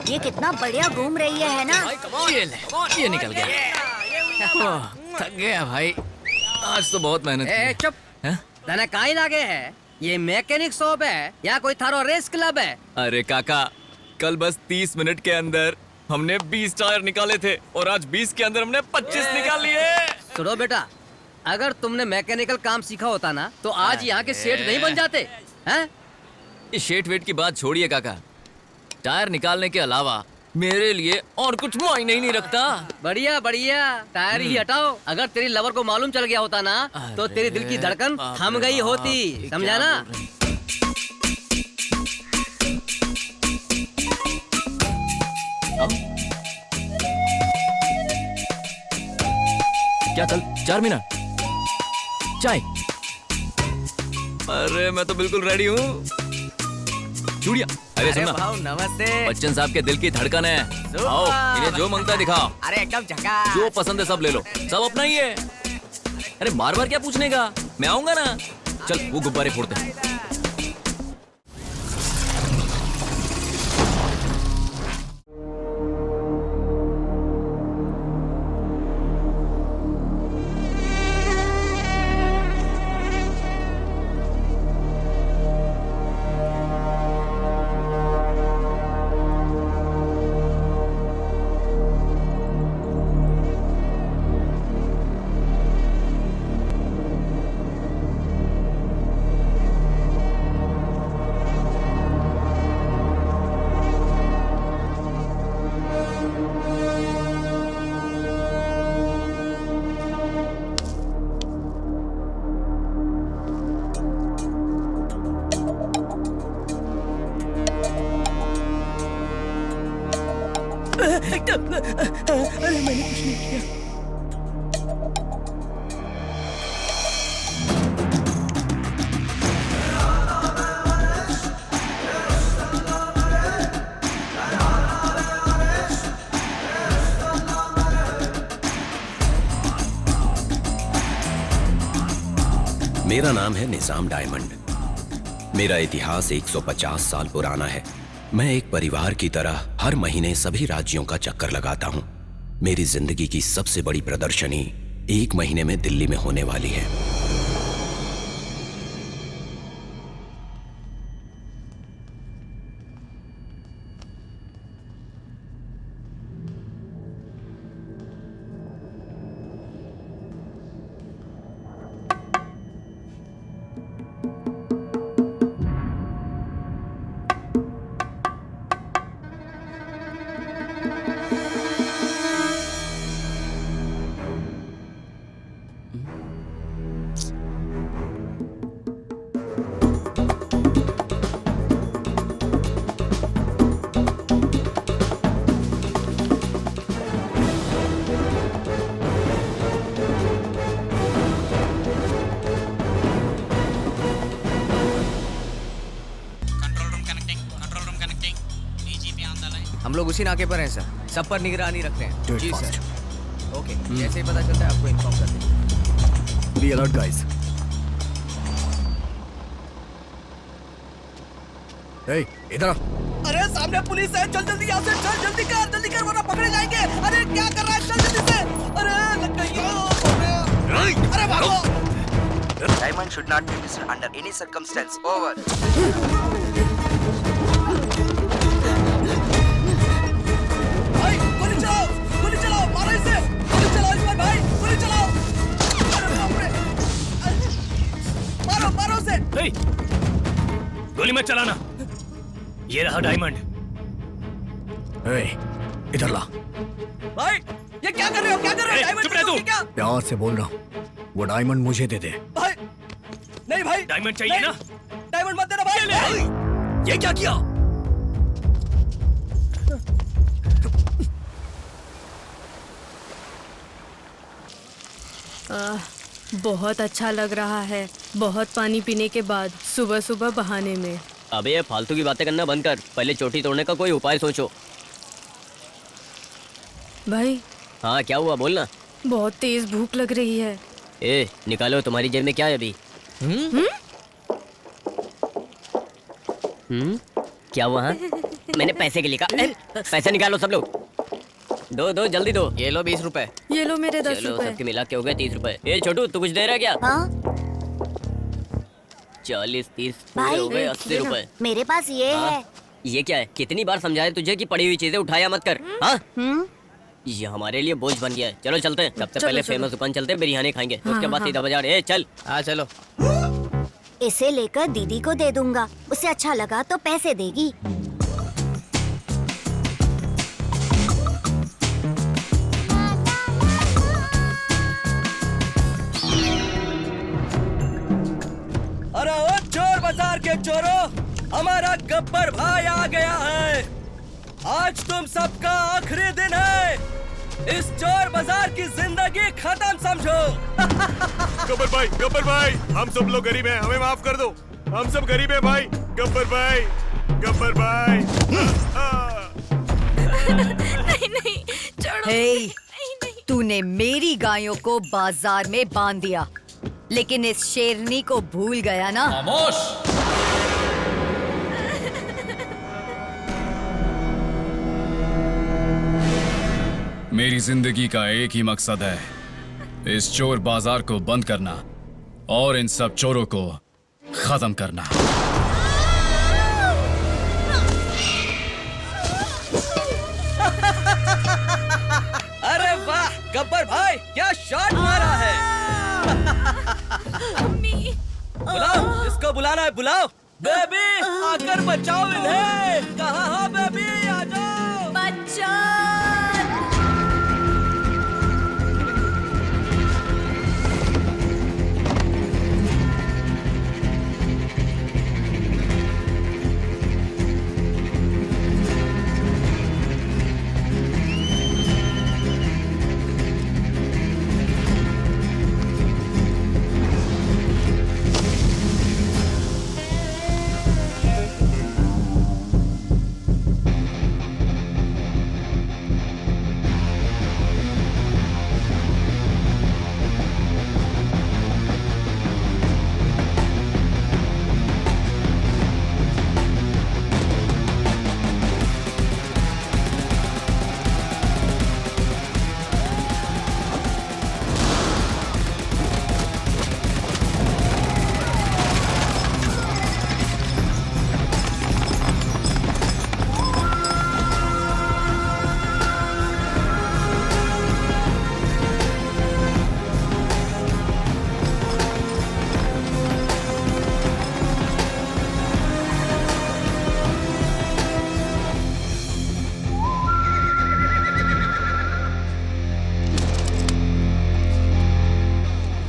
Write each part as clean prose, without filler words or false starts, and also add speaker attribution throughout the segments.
Speaker 1: ये कितना बढ़िया घूम रही है ना?
Speaker 2: ये ले, ये निकल गया। ओह, थक गया भाई, आज तो बहुत मेहनत की।
Speaker 3: चुप।
Speaker 2: हैं?
Speaker 3: तने काहे लागे है? ये मैकेनिक शॉप है या कोई थारो रेस क्लब है?
Speaker 2: अरे काका, कल बस 30 मिनट के अंदर हमने 20 टायर निकाले थे और आज 20 के अंदर हमने 25 निकाल लिए।
Speaker 3: सुनो बेटा, अगर तुमने मैकेनिकल काम सीखा होता ना तो आज यहाँ के सेठ नहीं बन जाते हैं?
Speaker 2: ये शेट वेट की बात छोड़िए काका, टायर निकालने के अलावा मेरे लिए और कुछ मायने ही नहीं रखता।
Speaker 3: बढ़िया बढ़िया, टायर ही हटाओ। अगर तेरी लवर को मालूम चल गया होता ना तो तेरी दिल की धड़कन थम गई होती, समझा ना?
Speaker 2: क्या कल 4 मिनट चाय? अरे मैं तो बिल्कुल रेडी हूँ। चूड़िया, अरे सुनना,
Speaker 3: नमस्ते।
Speaker 2: बच्चन साहब के दिल की धड़कन है। आओ, इन्हें जो मांगता है दिखाओ।
Speaker 3: अरे एकदम झकास।
Speaker 2: जो पसंद है सब ले लो, सब अपना ही है। अरे बार बार क्या पूछने का, मैं आऊंगा ना। चल वो गुब्बारे फोड़ते हैं।
Speaker 3: अरे मैंने कुछ नहीं किया।
Speaker 4: मेरा नाम है निजाम डायमंड। मेरा इतिहास 150 साल पुराना है। मैं एक परिवार की तरह हर महीने सभी राज्यों का चक्कर लगाता हूं। मेरी जिंदगी की सबसे बड़ी प्रदर्शनी 1 महीने में दिल्ली में होने वाली है।
Speaker 3: हम लोग उसी नाके पर हैं सर, सब पर निगरानी रख रहे हैं। जी सर। ओके, जैसे ही पता चलता है आपको इन्फॉर्म कर देंगे।
Speaker 5: Be alert guys. इधर।
Speaker 3: अरे सामने पुलिस है, चल जल्दी यहाँ से, चल जल्दी कर वरना पकड़े जाएंगे। अरे क्या कर रहा है, चल जल्दी से। अरे लग गई। अरे भागो।
Speaker 6: Diamond should not be missed under any circumstance. Over.
Speaker 3: भाई गोली चलाओ, मारो इसे। गोली चलाओ इस पर भाई, गोली चलाओ। अरे बाप रे। मारो उसे।
Speaker 5: गोली मत चलाना। ये रहा डायमंड। इधर ला।
Speaker 3: भाई ये क्या कर रहे हो, डायमंड
Speaker 5: चुप रह तू।
Speaker 3: क्या?
Speaker 5: प्यार से बोल रहा हूँ, वो डायमंड मुझे दे दे।
Speaker 3: भाई नहीं भाई,
Speaker 5: डायमंड चाहिए ना?
Speaker 3: डायमंड मत देना भाई।
Speaker 5: ये क्या किया?
Speaker 7: बहुत अच्छा लग रहा है, बहुत पानी पीने के बाद सुबह सुबह बहाने में।
Speaker 8: अबे ये फालतू की बातें करना बंद कर, पहले चोटी तोड़ने का कोई उपाय सोचो।
Speaker 7: भाई
Speaker 8: हाँ क्या हुआ, बोलना।
Speaker 7: बहुत तेज भूख लग रही है।
Speaker 8: ए निकालो, तुम्हारी जेब में क्या है अभी? क्या हुआ? हाँ? मैंने पैसे के लिए कहा। पैसे निकालो सब लोग। दो दो जल्दी दो।
Speaker 2: ये लो 20 रुपए।
Speaker 7: ये लो मेरे 10
Speaker 8: चलो
Speaker 7: रुपए।
Speaker 8: सबके मिला के हो गए 30 रुपए। ये छोटू तू कुछ दे रहा है क्या?
Speaker 1: हाँ
Speaker 8: 40 30 पूरे
Speaker 1: भाई
Speaker 8: हो गए 80 रुपए।
Speaker 1: मेरे पास ये है।
Speaker 8: ये क्या है? कितनी बार समझाया तुझे कि पड़ी हुई चीजें उठाया मत कर। हाँ ये हमारे लिए बोझ बन गया है। चलो चलते हैं। सबसे
Speaker 7: चलो,
Speaker 8: पहले
Speaker 7: चलो।
Speaker 8: फेमस दुकान चलते हैं, बिरयानी खाएंगे।
Speaker 7: हाँ,
Speaker 8: उसके बाद
Speaker 7: हाँ।
Speaker 8: सीधा बाजार। ए चल।
Speaker 2: हाँ चलो।
Speaker 1: इसे लेकर दीदी को दे दूंगा, उसे अच्छा लगा तो पैसे देगी।
Speaker 3: अरे ओ चोर बाजार के चोरों, हमारा गब्बर भाई आ गया है। आज तुम सबका आखिरी दिन है। इस चोर बाजार की जिंदगी खत्म समझो।
Speaker 9: गब्बर भाई हम सब लोग गरीब हैं, हमें माफ कर दो। हम सब गरीब हैं भाई। गब्बर भाई
Speaker 7: नहीं नहीं छोड़ो।
Speaker 10: हे, तूने मेरी गायों को बाजार में बांध दिया, लेकिन इस शेरनी को भूल गया ना?
Speaker 2: खामोश।
Speaker 11: मेरी जिंदगी का एक ही मकसद है, इस चोर बाजार को बंद करना और इन सब चोरों को खत्म करना।
Speaker 3: अरे वाह गब्बर भाई, क्या शॉट मारा है। बुलाओ, इसको बुलाना है, बुलाओ। बेबी आकर बचाओ इन्हें। कहाँ हो बेबी, आ जाओ।
Speaker 7: बच्चा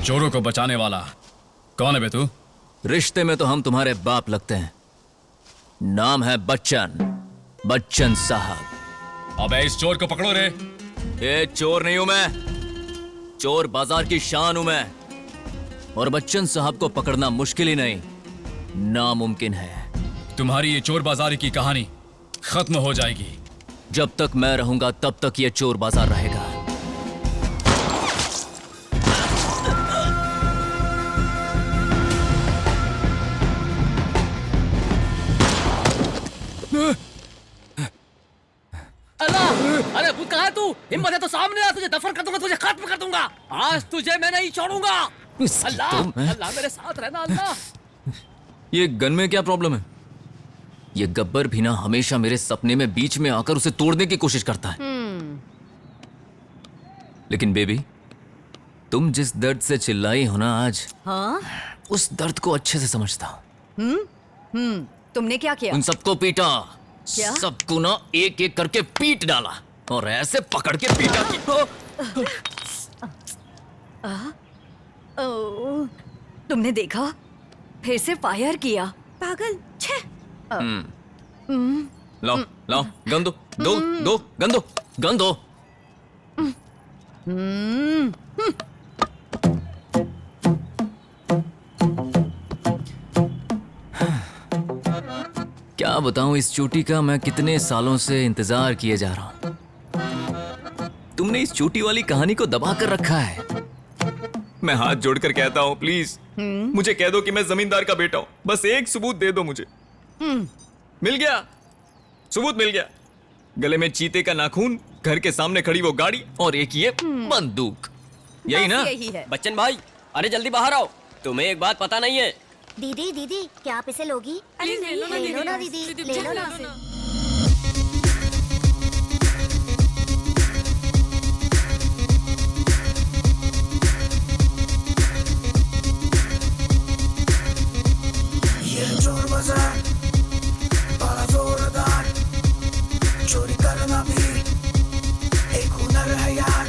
Speaker 11: चोरों को बचाने वाला कौन है बे तू?
Speaker 2: रिश्ते में तो हम तुम्हारे बाप लगते हैं। नाम है बच्चन साहब।
Speaker 11: अबे इस चोर को पकड़ो रे।
Speaker 2: ये चोर नहीं हूं मैं, चोर बाजार की शान हूं मैं। और बच्चन साहब को पकड़ना मुश्किल ही नहीं, नामुमकिन है।
Speaker 11: तुम्हारी ये चोर बाजारी की कहानी खत्म हो जाएगी।
Speaker 2: जब तक मैं रहूंगा तब तक ये चोर बाजार रहेगा।
Speaker 3: अल्लाह, अरे कहाँ है तू? हिम्मत है तो सामने आ, तुझे दफन कर दूंगा, तुझे खत्म कर दूंगा। आज तुझे मैं नहीं छोड़ूंगा। अल्लाह अल्लाह मेरे साथ रहना अल्लाह।
Speaker 2: ये गन में क्या प्रॉब्लम है? ये गब्बर भी ना हमेशा मेरे सपने में बीच में आकर उसे तोड़ने की कोशिश करता है। लेकिन बेबी, तुम जिस दर्द से चिल्लाई हो ना आज,
Speaker 10: हाँ?
Speaker 2: उस दर्द को अच्छे से समझता हूं।
Speaker 10: तुमने क्या किया?
Speaker 2: उन सबको पीटा,
Speaker 10: क्या?
Speaker 2: सबको ना एक एक करके पीट डाला और ऐसे पकड़ के पीटा कि
Speaker 10: ओह, तुमने देखा? फिर से फायर किया। पागल। छे।
Speaker 2: लाओ लाओ गन दो, गन दो, गन दो। क्या बताऊं इस चोटी का मैं कितने सालों से इंतजार किए जा रहा हूं। तुमने इस चोटी वाली कहानी को दबा कर रखा है। मैं हाथ जोड़कर कहता हूं, प्लीज मुझे कह दो कि मैं जमींदार का बेटा हूं। बस एक सबूत दे दो मुझे। मिल गया, सबूत मिल गया। गले में चीते का नाखून, घर के सामने खड़ी वो गाड़ी और एक ये बंदूक। यही ना?
Speaker 10: यही है।
Speaker 8: बच्चन भाई, अरे जल्दी बाहर आओ। तुम्हें एक बात पता नहीं है?
Speaker 1: दीदी दीदी क्या आप इसे लोगी?
Speaker 7: प्लीज ले लो ना
Speaker 1: ले लो ना
Speaker 7: दीदी,
Speaker 1: दीदी, ले लो ना।
Speaker 3: ये चोर बाजार बड़ा जोरदार, चोरी करना भी एक हुनर है यार।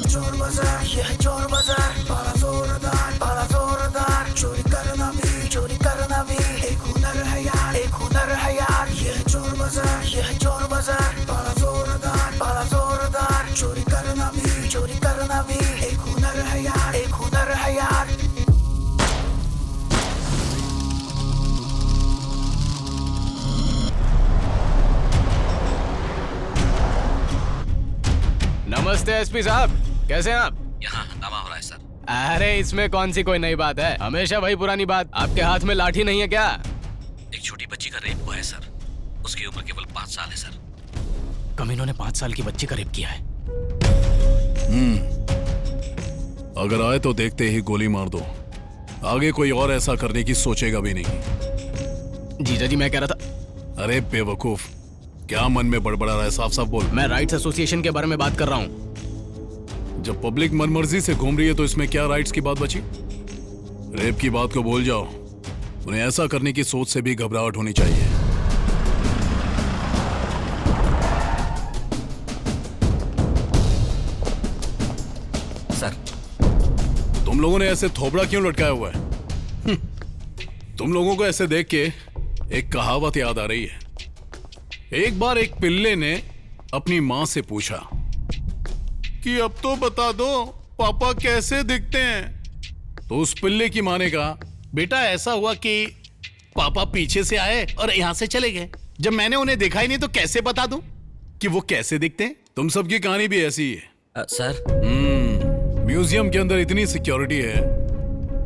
Speaker 3: चोर बाजार, यह चोर बाजार बड़ा जोरदार, चोरी करना भी एक हुनर है यार। यह चोर बाजार बड़ा जोरदार, चोरी करना भी एक हुनर है यार।
Speaker 12: नमस्ते एसपी साहब, कैसे हैं आप?
Speaker 11: यहाँ हंगामा हो रहा है सर।
Speaker 12: अरे इसमें कौन सी कोई नई बात है, हमेशा वही पुरानी बात। आपके हाथ में लाठी नहीं है क्या?
Speaker 11: एक छोटी बच्ची का रेप हुआ है सर। उसकी उम्र केवल 5 साल है सर।
Speaker 12: कमीनों ने 5 साल की बच्ची का रेप किया है।
Speaker 13: अगर आए तो देखते ही गोली मार दो। आगे कोई और ऐसा करने की सोचेगा भी नहीं।
Speaker 12: जीजा जी मैं कह रहा था।
Speaker 13: अरे बेवकूफ, क्या मन में बड़बड़ा रहा है? साफ साफ बोल।
Speaker 12: मैं राइट्स एसोसिएशन के बारे में बात कर रहा हूँ।
Speaker 13: जब पब्लिक मनमर्जी से घूम रही है तो इसमें क्या राइट्स की बात बची? रेप की बात को भूल जाओ। उन्हें ऐसा करने की सोच से भी घबराहट होनी चाहिए।
Speaker 11: सर,
Speaker 13: तुम लोगों ने ऐसे थोबड़ा क्यों लटकाया हुआ है? तुम लोगों को ऐसे देख के एक कहावत याद आ रही है। एक बार एक पिल्ले ने अपनी मां से पूछा कि अब तो बता दो पापा कैसे दिखते हैं। तो उस पिल्ले की मां ने कहा, बेटा ऐसा हुआ कि पापा पीछे से आए और यहां से चले गए। जब मैंने उन्हें देखा ही नहीं तो कैसे बता दूं कि वो कैसे दिखते हैं? तुम सबकी कहानी भी ऐसी ही है।
Speaker 11: सर,
Speaker 13: म्यूजियम के अंदर इतनी सिक्योरिटी है,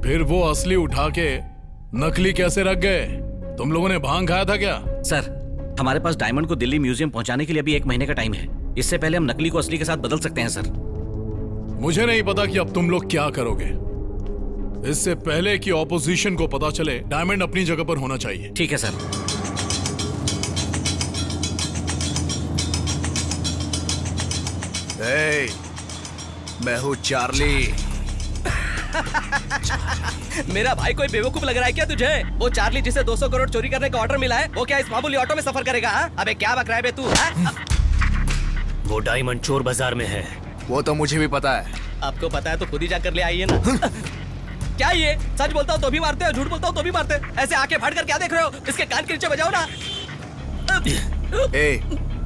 Speaker 13: फिर वो असली उठा के नकली कैसे रख गए? तुम लोगों ने भांग खाया था क्या?
Speaker 5: सर, हमारे पास डायमंड को दिल्ली म्यूजियम पहुंचाने के लिए अभी 1 महीने का टाइम है। इससे पहले हम नकली को असली के साथ बदल सकते हैं सर।
Speaker 13: मुझे नहीं पता कि अब तुम लोग क्या करोगे। इससे पहले कि ऑपोजिशन को पता चले, डायमंड अपनी जगह पर होना चाहिए।
Speaker 5: ठीक है सर।
Speaker 3: मैं हूँ चार्ली।
Speaker 6: मेरा भाई कोई बेवकूफ लग रहा है क्या तुझे? वो चार्ली जिसे 200 करोड़ चोरी करने का ऑर्डर मिला है, वो क्या इस मामूली ऑटो में सफर करेगा? हा? अबे क्या बक रहा है बे तू?
Speaker 5: वो डायमंड चोर बाजार में है।
Speaker 3: वो तो मुझे भी पता है।
Speaker 6: आपको पता है तो खुद ही जाकर ले आइए ना। क्या ये सच बोलता हूँ तो भी मारते हो, झूठ बोलता हूँ तो भी मारते? ऐसे आंखें फाड़ कर क्या देख रहे हो? इसके कान के नीचे बजाओ ना।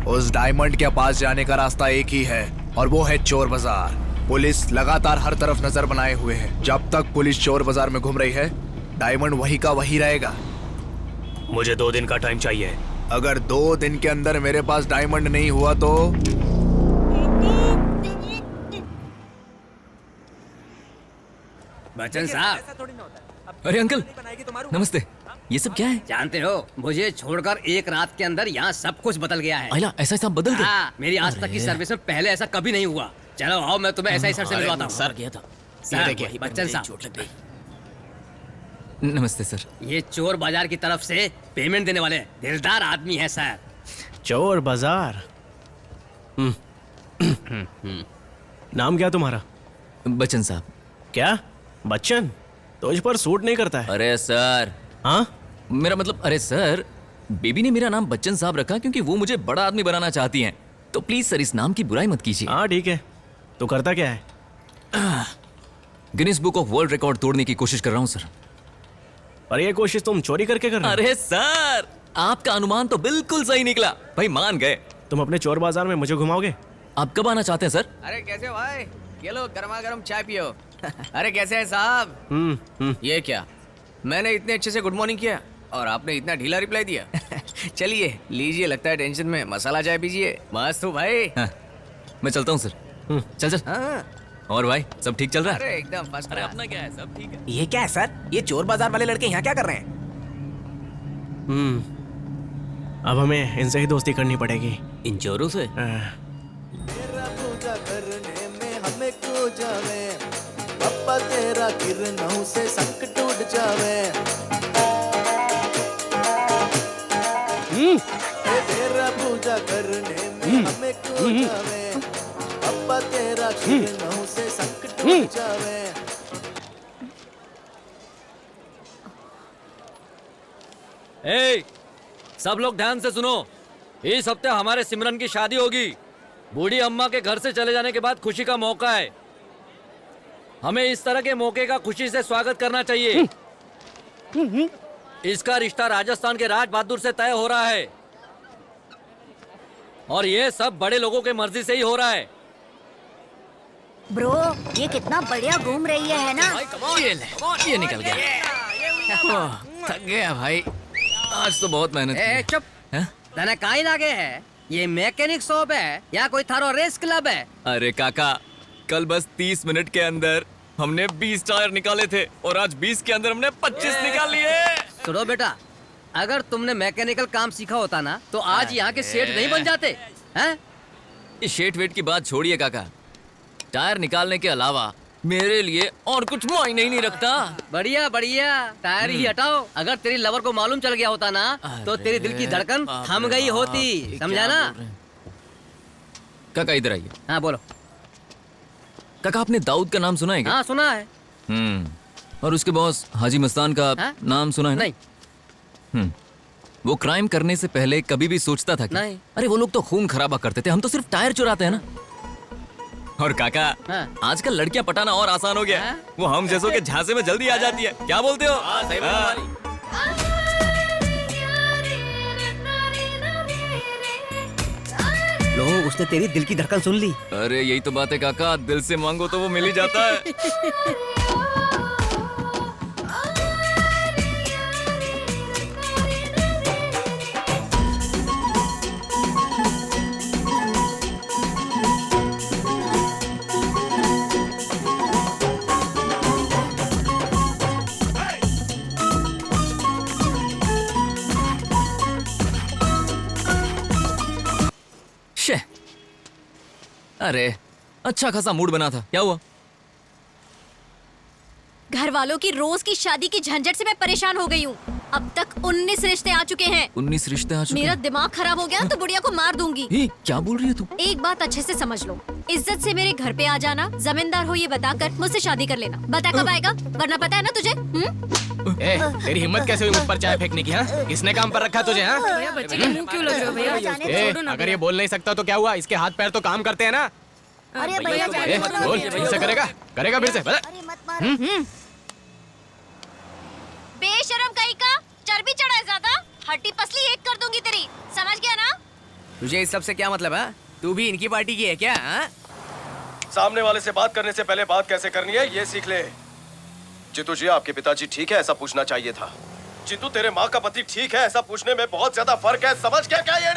Speaker 3: उस डायमंड के पास जाने का रास्ता एक ही है और वो है चोर बाजार। पुलिस लगातार हर तरफ नजर बनाए हुए है। जब तक पुलिस चोर बाजार में घूम रही है, डायमंड वही का वही रहेगा।
Speaker 5: मुझे 2 दिन का टाइम चाहिए।
Speaker 3: अगर 2 दिन के अंदर मेरे पास डायमंड नहीं हुआ तो
Speaker 8: बच्चन साहब।
Speaker 2: अरे अंकल, नमस्ते। ये सब क्या है?
Speaker 8: जानते हो, मुझे छोड़कर एक रात के अंदर यहाँ सब कुछ बदल गया है।
Speaker 2: आइला, ऐसा ऐसा बदल गया?
Speaker 8: हाँ, मेरी आज तक की सर्विस में पहले ऐसा कभी नहीं हुआ। चलो आओ, मैं तुम्हें ऐसा ही सर से मिलवाता हूँ।
Speaker 2: सर गया था।
Speaker 8: सर, बच्चन साहब,
Speaker 2: नमस्ते सर।
Speaker 8: ये चोर बाजार की तरफ से पेमेंट देने वाले दिलदार आदमी है सर।
Speaker 5: चोर बाजार। नाम क्या तुम्हारा?
Speaker 2: बच्चन साहब।
Speaker 5: क्या बच्चन? तुझ पर सूट नहीं करता है।
Speaker 2: अरे सर।
Speaker 5: हाँ,
Speaker 2: मेरा मतलब, अरे सर, बेबी ने मेरा नाम बच्चन साहब रखा क्योंकि वो मुझे बड़ा आदमी बनाना चाहती हैं। तो प्लीज सर, इस नाम की बुराई मत कीजिए।
Speaker 5: हाँ ठीक है,
Speaker 6: तो करता क्या है?
Speaker 2: Guinness book of world record तोड़ने की कोशिश कर रहा हूँ सर।
Speaker 6: और ये कोशिश तुम चोरी करके कर रहे हो?
Speaker 2: अरे सर, आपका अनुमान तो बिल्कुल सही निकला भाई, मान गए।
Speaker 6: तुम अपने चोर बाजार में मुझे घुमाओगे?
Speaker 2: आप कब आना चाहते हैं सर?
Speaker 12: अरे कैसे हो भाई? ये लो गर्मा गर्म चाय पियो। अरे कैसे है साहब? ये क्या, मैंने इतने अच्छे से गुड मॉर्निंग किया और आपने इतना ढीला रिप्लाई दिया। चलिए लीजिए, लगता है टेंशन में, मसाला चाय पीजिए। मस्त हूँ भाई।
Speaker 2: हाँ, मैं चलता हूँ सर। चल चल।
Speaker 12: हाँ।
Speaker 2: और भाई सब ठीक चल रहा है?
Speaker 12: अरे एकदम फर्स्ट।
Speaker 2: अरे अपना क्या है, सब ठीक है।
Speaker 3: ये क्या है सर? ये चोर बाजार वाले लड़के यहाँ क्या कर रहे हैं?
Speaker 6: अब हमें इनसे ही दोस्ती करनी पड़ेगी।
Speaker 8: इन चोरों से?
Speaker 3: पूजा करने में हमें खो जावे, पप्पा तेरा किरणों से संकट टूट जावे। तेरा पूजा करने में हमें खो जावे, पप्पा तेरा किरणों से संकट टूट जावे।
Speaker 14: ए, सब लोग ध्यान से सुनो। इस हफ्ते हमारे सिमरन की शादी होगी। बूढ़ी अम्मा के घर से चले जाने के बाद खुशी का मौका है। हमें इस तरह के मौके का खुशी से स्वागत करना चाहिए। इसका रिश्ता राजस्थान के राज बहादुर से तय हो रहा है और ये सब बड़े लोगों के मर्जी से ही हो रहा है।
Speaker 1: ब्रो, ये कितना बढ़िया घूम रही है ना?
Speaker 2: ये निकल गया।
Speaker 12: थक गया भाई,
Speaker 2: आज तो बहुत मेहनत की।
Speaker 12: चुप। तने काई लागे है? ये मैकेनिक शॉप है या कोई थारो रेस क्लब है?
Speaker 2: अरे काका, कल बस 30 मिनट के अंदर हमने 20 टायर निकाले थे और आज 20 के अंदर हमने 25 निकाल लिए।
Speaker 12: सुनो बेटा, अगर तुमने मैकेनिकल काम सीखा होता ना तो आज यहाँ के सेठ नहीं बन जाते हैं?
Speaker 2: इस शेट वेट की बात छोड़िए काका, टायर निकालने के अलावा मेरे लिए और कुछ मायने ही नहीं रखता।
Speaker 12: बढ़िया बढ़िया, टायर ही हटाओ। अगर तेरी लवर को मालूम चल गया होता ना तो तेरी दिल की धड़कन थम गई होती, समझा ना?
Speaker 2: काका इधर आइए।
Speaker 12: हाँ बोलो।
Speaker 2: काका, आपने दाऊद का नाम सुना है क्या?
Speaker 12: हाँ सुना है।
Speaker 2: और उसके बॉस हाजी मस्तान का नाम सुना है?
Speaker 12: नहीं।
Speaker 2: वो क्राइम करने से पहले कभी भी सोचता था कि
Speaker 12: नहीं।
Speaker 2: अरे वो लोग तो खून खराबा करते थे, हम तो सिर्फ टायर चुराते हैं ना। और काका, आजकल लड़कियां पटाना और आसान हो गया है। वो हम जैसों के झांसे में जल्दी आ जाती है, क्या बोलते हो?
Speaker 3: लो, उसने तेरी दिल की धड़कन सुन ली।
Speaker 2: अरे यही तो बात है काका, दिल से मांगो तो वो मिल ही जाता है। अरे अच्छा खासा मूड बना था, क्या हुआ?
Speaker 1: घर वालों की रोज की शादी की झंझट से मैं परेशान हो गई हूँ। अब तक 19 रिश्ते आ चुके हैं।
Speaker 2: 19 रिश्ते आ चुके
Speaker 1: मेरा
Speaker 2: हैं?
Speaker 1: दिमाग खराब हो गया तो बुढ़िया को मार दूंगी।
Speaker 2: क्या बोल रही है तू?
Speaker 1: एक बात अच्छे से समझ लो, इज्जत से मेरे घर पे आ जाना, जमींदार हो ये बताकर मुझसे शादी कर लेना। बता कब आएगा, वरना पता है ना तुझे?
Speaker 12: ए, तेरी हिम्मत कैसे हुई मुझ पर चाय फेंकने की? हाँ, किसने काम पर रखा तुझे? हाँ,
Speaker 7: भैया बच्चे के मुंह क्यों लग रहे हो भैया?
Speaker 12: ए, अगर ये बोल नहीं सकता तो क्या हुआ? इसके हाथ पैर तो काम करते हैं ना?
Speaker 1: अरे भैया
Speaker 12: ए, बोल, फिर से करेगा? करेगा फिर से? बता।
Speaker 1: बेशरम कहीं का, चर्बी चढ़ा है ज्यादा, हड्डी पसली एक कर दूंगी तेरी, समझ गया ना?
Speaker 12: तुझे इस सब से क्या मतलब है? तू भी इनकी पार्टी की है क्या? हाँ?
Speaker 15: सामने वाले से बात करने से पहले बात कैसे करनी है ये सीख ले। चित्तू जी, आपके पिताजी ठीक है ऐसा पूछना चाहिए था। चित्तू, तेरे माँ का पति ठीक है ऐसा पूछने में बहुत ज्यादा फर्क है, समझ गया क्या ये?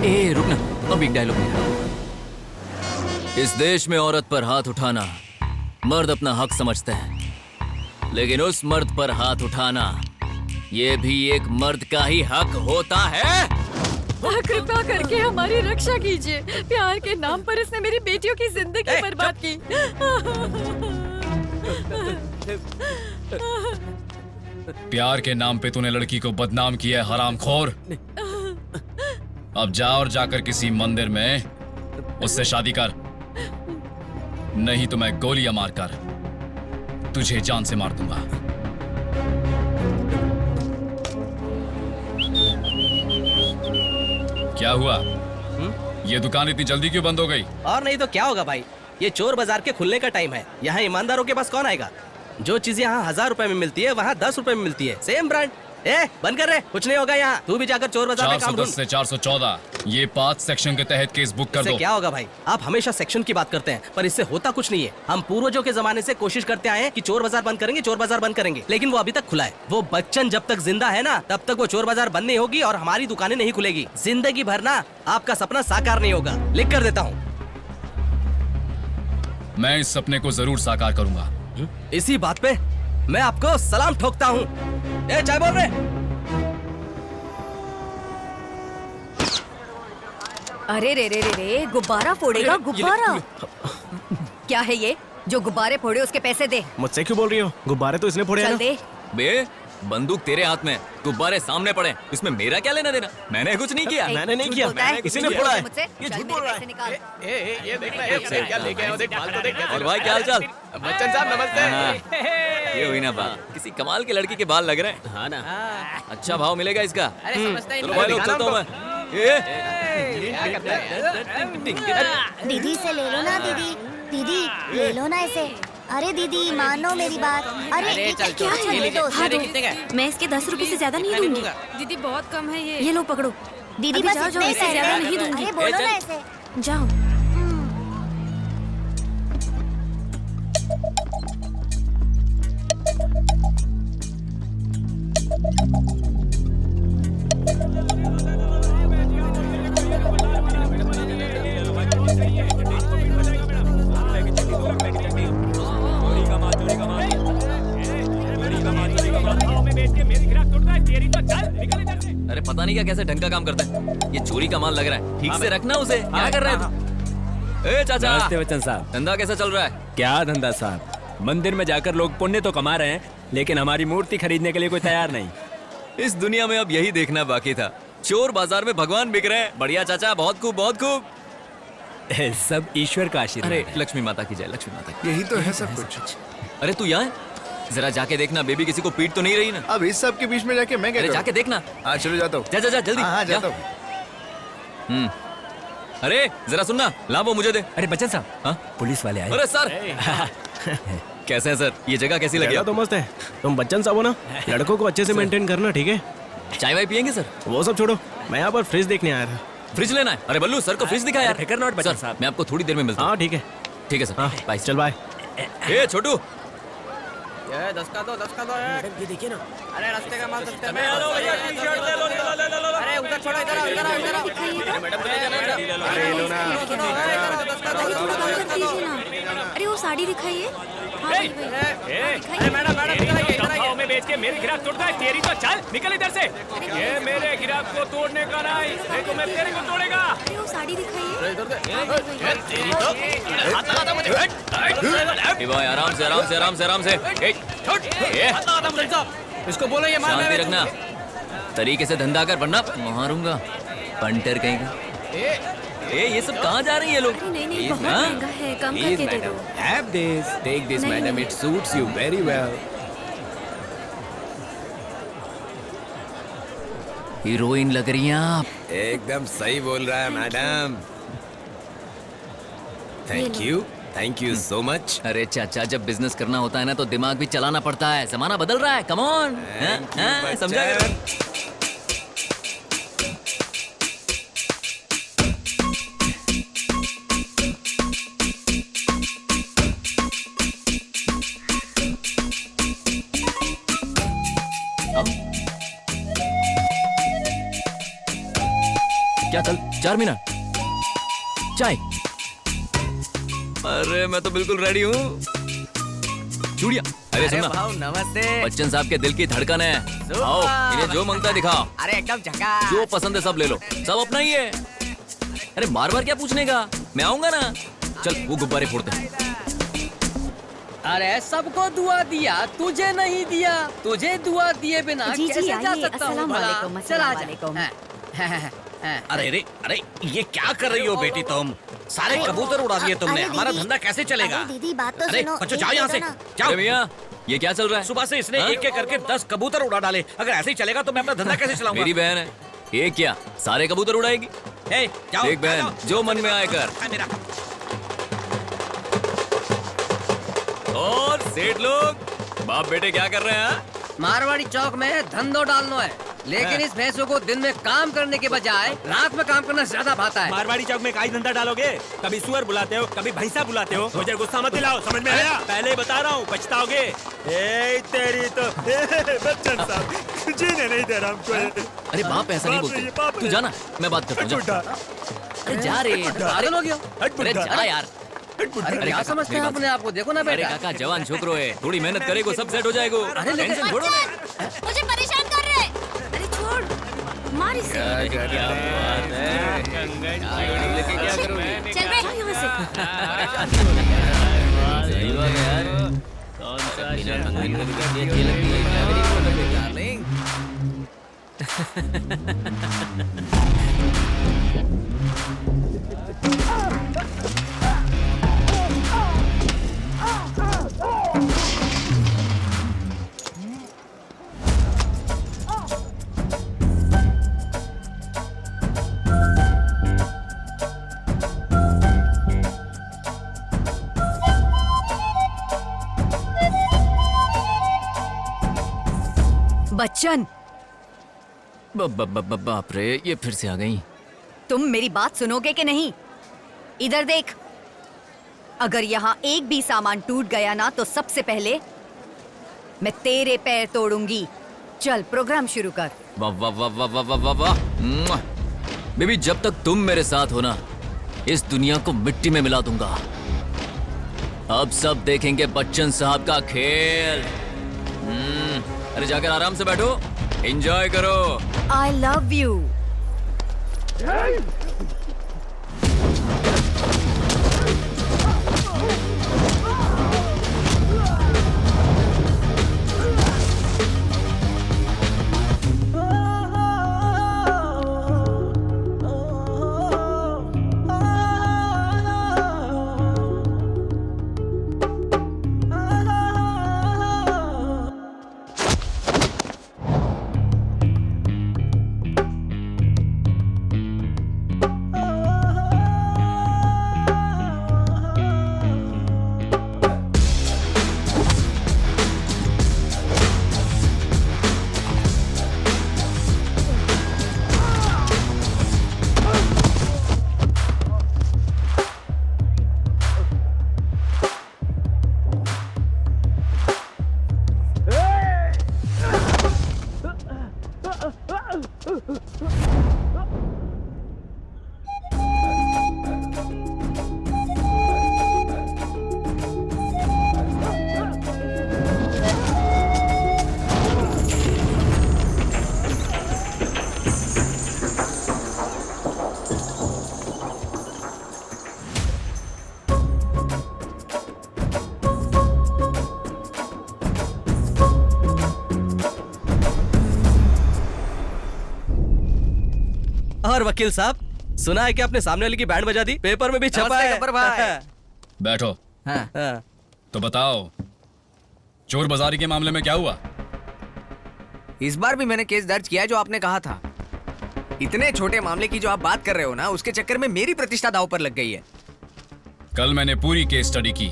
Speaker 2: ए रुकना, अब एक डायलॉग मेरा। इस देश में औरत पर हाथ उठाना मर्द अपना हक समझते हैं, लेकिन उस मर्द पर हाथ उठाना ये भी एक मर्द का ही हक होता है।
Speaker 7: कृपा करके हमारी रक्षा कीजिए। प्यार के नाम पर इसने मेरी बेटियों की जिंदगी बर्बाद की।
Speaker 11: प्यार के नाम पे तूने लड़की को बदनाम किया है, हरामखोर। अब जा और जाकर किसी मंदिर में उससे शादी कर, नहीं तो मैं गोलियां मारकर तुझे जान से मार दूंगा। क्या हुआ? ये दुकान इतनी जल्दी क्यों बंद हो गई?
Speaker 6: और नहीं तो क्या होगा भाई, ये चोर बाजार के खुलने का टाइम है। यहाँ ईमानदारों के पास कौन आएगा? जो चीजें यहाँ 1000 रुपए में मिलती है वहाँ 10 रुपए में मिलती है, सेम ब्रांड। बंद कर रहे, कुछ नहीं होगा यहाँ। तू भी जाकर चोर बाजार में काम ढूंढ।
Speaker 11: 410 से 414 ये 5 सेक्शन के तहत केस बुक कर दो।
Speaker 6: क्या होगा भाई, आप हमेशा सेक्शन की बात करते हैं पर इससे होता कुछ नहीं है। हम पूर्वजों के जमाने से कोशिश करते आए हैं कि चोर बाजार बंद करेंगे, चोर बाजार बंद करेंगे, लेकिन वो अभी तक खुला है। वो बच्चन जब तक जिंदा है ना तब तक वो चोर बाजार बंद नहीं होगी और हमारी दुकानें नहीं खुलेगी। जिंदगी भर ना आपका सपना साकार नहीं होगा। लिख कर देता हूँ।
Speaker 11: मैं इस सपने को जरूर साकार करूंगा।
Speaker 6: इसी बात पे मैं आपको सलाम ठोकता हूँ। चाय बोल रहे?
Speaker 10: अरे रे रे रे रे, गुब्बारा फोड़ेगा गुब्बारा। क्या है ये? जो गुब्बारे फोड़े उसके पैसे दे।
Speaker 6: मुझसे क्यों बोल रही हो? गुब्बारे तो इसने फोड़े
Speaker 10: चल दे।
Speaker 2: बे बंदुक तेरे हाथ में, गुब्बारे सामने पड़े, इसमें मेरा क्या लेना देना? मैंने कुछ नहीं किया।
Speaker 6: मैंने नहीं किया,
Speaker 10: इसी ने फोड़ा है। ये
Speaker 6: झूठ बोल रहा है।
Speaker 12: ये देख रहा है क्या लेके आए हो, देख माल तो देख।
Speaker 2: और भाई क्या हाल चाल?
Speaker 12: बच्चन साहब नमस्ते।
Speaker 2: ये हुई ना बात, किसी कमाल के लड़की के बाल लग रहे हैं।
Speaker 8: हाँ ना,
Speaker 2: अच्छा भाव मिलेगा इसका।
Speaker 12: अरे समझता ही
Speaker 2: चलो
Speaker 12: नहीं।
Speaker 2: भाई लोग चलता हूँ मैं।
Speaker 16: दीदी से ले लो ना, दीदी दीदी ले लो ना इसे। अरे दीदी मानो मेरी बात। अरे
Speaker 12: चल
Speaker 16: क्या चल रहे दोस्त?
Speaker 1: हाँ, मैं इसके 10 रुपए से ज्यादा नहीं दूंगी।
Speaker 7: दीदी बहुत कम है ये।
Speaker 1: ये लो पकड़ो।
Speaker 16: दीदी
Speaker 1: अभी
Speaker 16: बस
Speaker 1: जाओ,
Speaker 16: इतने ही
Speaker 1: इससे ज्यादा नहीं
Speaker 16: पैसे।
Speaker 1: दूंगी।
Speaker 16: अरे बोलो ना ऐसे।
Speaker 1: जाओ।
Speaker 2: अरे पता नहीं क्या कैसे ढंग का काम करता है। ये चोरी का माल लग रहा है, ठीक से रखना उसे। क्या कर रहे हैं? ए चाचा,
Speaker 17: नमस्ते बच्चन साहब।
Speaker 2: धंधा कैसा चल रहा है?
Speaker 17: क्या धंधा साहब, मंदिर में जाकर लोग पुण्य तो कमा रहे हैं लेकिन हमारी मूर्ति खरीदने के लिए कोई तैयार नहीं।
Speaker 2: इस दुनिया में अब यही देखना बाकी था, चोर बाजार में भगवान बिक रहे हैं। बढ़िया चाचा, बहुत खूब बहुत खूब।
Speaker 17: सब ईश्वर का आशीर्वाद।
Speaker 2: अरे लक्ष्मी माता की जय, लक्ष्मी माता की।
Speaker 9: यही तो है सब कुछ।
Speaker 2: अरे तू यहाँ है? जरा जाके देखना, बेबी किसी को पीट तो नहीं रही ना?
Speaker 9: अब इस सब के बीच में जाके मैं क्या
Speaker 2: अरे
Speaker 9: करूं?
Speaker 2: जाके देखना।
Speaker 9: हाँ चलो जाता हूँ।
Speaker 2: जा जा जा जल्दी।
Speaker 9: हाँ
Speaker 2: जा।
Speaker 9: जाता हूँ।
Speaker 2: अरे जरा सुनना, ला वो मुझे दे।
Speaker 17: अरे बच्चन साहब,
Speaker 2: हाँ
Speaker 17: पुलिस वाले आए।
Speaker 2: अरे सर कैसे है सर? ये जगह कैसी लगी?
Speaker 6: तो मस्त है। तुम बच्चन साहब हो ना, लड़कों को अच्छे से मेंटेन करना, ठीक है?
Speaker 2: चाय वाय पियेंगे सर?
Speaker 6: वो सब छोड़ो, मैं यहाँ पर फ्रिज देखने आया था।
Speaker 2: फ्रिज लेना है? अरे बल्लू सर को फ्रिज दिखा यार।
Speaker 17: फिकर नॉट बच्चन
Speaker 2: सर,
Speaker 17: साहब।
Speaker 2: मैं आपको थोड़ी देर में मिलता हूँ।
Speaker 6: हाँ ठीक है।
Speaker 2: ठीक है सर, बाय।
Speaker 6: चल बाय।
Speaker 2: ए छोटू,
Speaker 12: 10 का दो।
Speaker 6: ये देखिए ना।
Speaker 12: अरे रास्ते का माल सस्ते में। अरे उधर छोड़ो, इधर आओ, इधर आओ, इधर आओ।
Speaker 9: अरे लो ना।
Speaker 1: अरे वो साड़ी दिखाइए।
Speaker 12: अरे मैडम इधर आइए, इधर आइए।
Speaker 14: में बेच के मेरे गिराक तोड़ता है, तेरी तो चल निकल इधर से। ये मेरे गिराक को तोड़ने का नहीं, देखो मैं तेरे को तोड़ेगा।
Speaker 1: अरे वो साड़ी दिखाइए।
Speaker 2: भाई आराम से आराम से आराम से आराम से।
Speaker 12: इसको बोलो ये माल
Speaker 2: शांति रखना, तरीके से धंधा कर वरना मारूंगा। पंटर कहीं का। ये सब कहाँ जा रही है लोग?
Speaker 1: नहीं बहुत महंगा है, कम करके दे दो।
Speaker 17: Have this. Take this, madam. It suits you very well.
Speaker 2: Heroine लग रही हैं आप।
Speaker 4: एकदम सही बोल रहा है madam. Thank you so much.
Speaker 2: अरे चाचा, जब बिजनेस करना होता है ना तो दिमाग भी चलाना पड़ता है। जमाना बदल रहा है, कम ऑन। समझा? क्या कल 4 मिनट चाय? अरे मैं तो बिल्कुल रेडी हूँ। चूड़िया, अरे सुनना,
Speaker 12: भाव नमस्ते।
Speaker 2: बच्चन साहब के दिल की धड़कन है। आओ, इन्हें जो मांगता है दिखाओ।
Speaker 12: अरे एकदम झकास।
Speaker 2: जो पसंद है सब ले लो, सब अपना ही है। अरे बार बार क्या पूछने का, मैं आऊंगा ना। चल वो गुब्बारे फोड़ते हैं।
Speaker 12: अरे सबको दुआ दिया, तुझे नहीं दिया। तुझे दुआ दिए बिना
Speaker 10: जी,
Speaker 12: कैसे जा
Speaker 10: आइए।
Speaker 12: सकता हूँ?
Speaker 10: अस्सलाम वालेकुम,
Speaker 12: चला
Speaker 10: अस्सलाम वालेकुम।
Speaker 5: अरे ये क्या कर रही हो बेटी तुम? सारे कबूतर उड़ा दिए तुमने, हमारा धंधा कैसे चलेगा?
Speaker 16: दीदी बात तो
Speaker 5: अरे
Speaker 16: सुनो।
Speaker 5: बच्चों जाओ यहाँ से, जाओ।
Speaker 2: अरे भैया, ये क्या चल रहा है?
Speaker 5: सुबह से इसने एक एक करके 10 कबूतर उड़ा डाले। अगर ऐसे ही चलेगा तो मैं अपना धंधा कैसे चलाऊंगा?
Speaker 2: मेरी बहन है, ये क्या सारे कबूतर उड़ाएगी?
Speaker 5: हे, जाओ,
Speaker 2: देख बहन, जो मन में आए कर।
Speaker 5: मेरा
Speaker 2: और सेठ लोग, बाप बेटे क्या कर रहे हैं?
Speaker 12: मारवाड़ी चौक में धंधो डालना है, लेकिन इस भैंसों को दिन में काम करने के बजाय रात में काम करना ज्यादा भाता है।
Speaker 17: मारवाड़ी चौक में काई धंधा डालोगे? कभी सुअर बुलाते हो, कभी भैंसा बुलाते हो। मुझे गुस्सा मत दिलाओ, समझ में आया? पहले ही बता रहा हूँ, पछताओगे। ए तेरी तो बच्चन साहब जीने नहीं दे रहा हमको।
Speaker 2: अरे बाप ऐसा नहीं बोलते। तू जाना, मैं बात करता हूँ। अरे जा रे,
Speaker 12: पागल हो गया?
Speaker 2: अरे जा यार।
Speaker 12: अरे क्या समझते हैं अपने आप को? देखो ना
Speaker 2: अरे
Speaker 12: बेटा।
Speaker 2: काका जवान छोकरो है, थोड़ी मेहनत करेगो सब सेट हो जाएगो।
Speaker 12: अरे लेकिन
Speaker 2: टेंशन छोड़ो ना।
Speaker 1: मुझे परेशान कर रहे हैं। अरे छोड़, मार इसे।
Speaker 2: क्या बात है?
Speaker 1: क्या करोगे? चल बे यहाँ से।
Speaker 2: सही बात है यार। कौन सा बिना कंगन के भी अच्छी लगती है क्या मेरी डार्लिंग?
Speaker 10: बच्चन,
Speaker 2: बाप रे, ये फिर से आ गई।
Speaker 10: तुम मेरी बात सुनोगे कि नहीं? इधर देख, अगर यहाँ एक भी सामान टूट गया ना तो सबसे पहले मैं तेरे पैर तोड़ूंगी। चल प्रोग्राम शुरू कर।
Speaker 2: वाह वाह वाह वाह वाह वाह वाह वाह। बेबी जब तक तुम मेरे साथ हो ना, इस दुनिया को मिट्टी में मिला दूंगा। अब सब देखेंगे बच्चन साहब का खेल। अरे जाकर आराम से बैठो, एंजॉय करो।
Speaker 10: I love you.
Speaker 6: और वकील साहब, सुना है कि आपने सामने वाले की बैंड बजा दी, पेपर में भी छपा है।
Speaker 12: गब्बर भाई।
Speaker 11: बैठो।
Speaker 12: हाँ।
Speaker 11: तो बताओ, चोर बाजारी के मामले में क्या हुआ?
Speaker 12: इस बार भी मैंने केस दर्ज किया है जो आपने कहा था। इतने छोटे मामले की जो आप बात कर रहे हो ना, उसके चक्कर में मेरी प्रतिष्ठा दांव पर लग गई है।
Speaker 11: कल मैंने पूरी केस स्टडी की।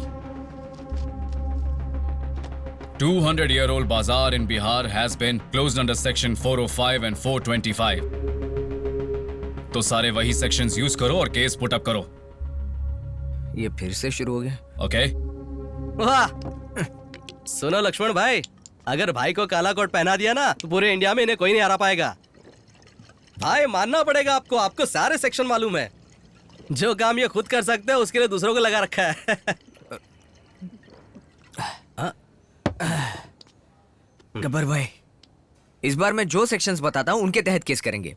Speaker 11: 200-year-old bazaar in Bihar has been closed under section 405 and 425. तो सारे वही सेक्शंस यूज करो और केस पुट अप करो।
Speaker 12: ये फिर से शुरू हो गया।
Speaker 11: ओके?
Speaker 6: वाह, सुनो लक्ष्मण भाई, अगर भाई को काला कोट पहना दिया ना तो पूरे इंडिया में इन्हें कोई नहीं हरा पाएगा। भाई मानना पड़ेगा आपको, आपको सारे सेक्शन मालूम है। जो काम ये खुद कर सकते हैं उसके लिए दूसरों को लगा रखा है।
Speaker 12: गब्बर भाई, इस बार मैं जो सेक्शंस बताता हूँ उनके तहत केस करेंगे।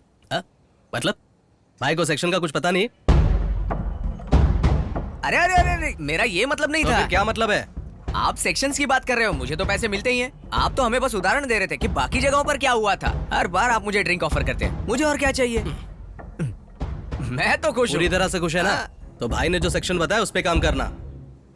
Speaker 6: मतलब भाई को सेक्शन का कुछ पता नहीं?
Speaker 12: अरे अरे अरे अरे, मेरा ये मतलब नहीं
Speaker 6: तो
Speaker 12: था।
Speaker 6: फिर क्या मतलब है?
Speaker 12: आप सेक्शंस की बात कर रहे हो, मुझे तो पैसे मिलते ही हैं। आप तो हमें बस उदाहरण दे रहे थे कि बाकी जगहों पर क्या हुआ था। हर बार आप मुझे ड्रिंक ऑफर करते हैं, मुझे और क्या चाहिए? मैं तो खुश हूँ।
Speaker 6: पूरी तरह से खुश है ना? तो भाई ने जो सेक्शन बताया उस पे काम करना।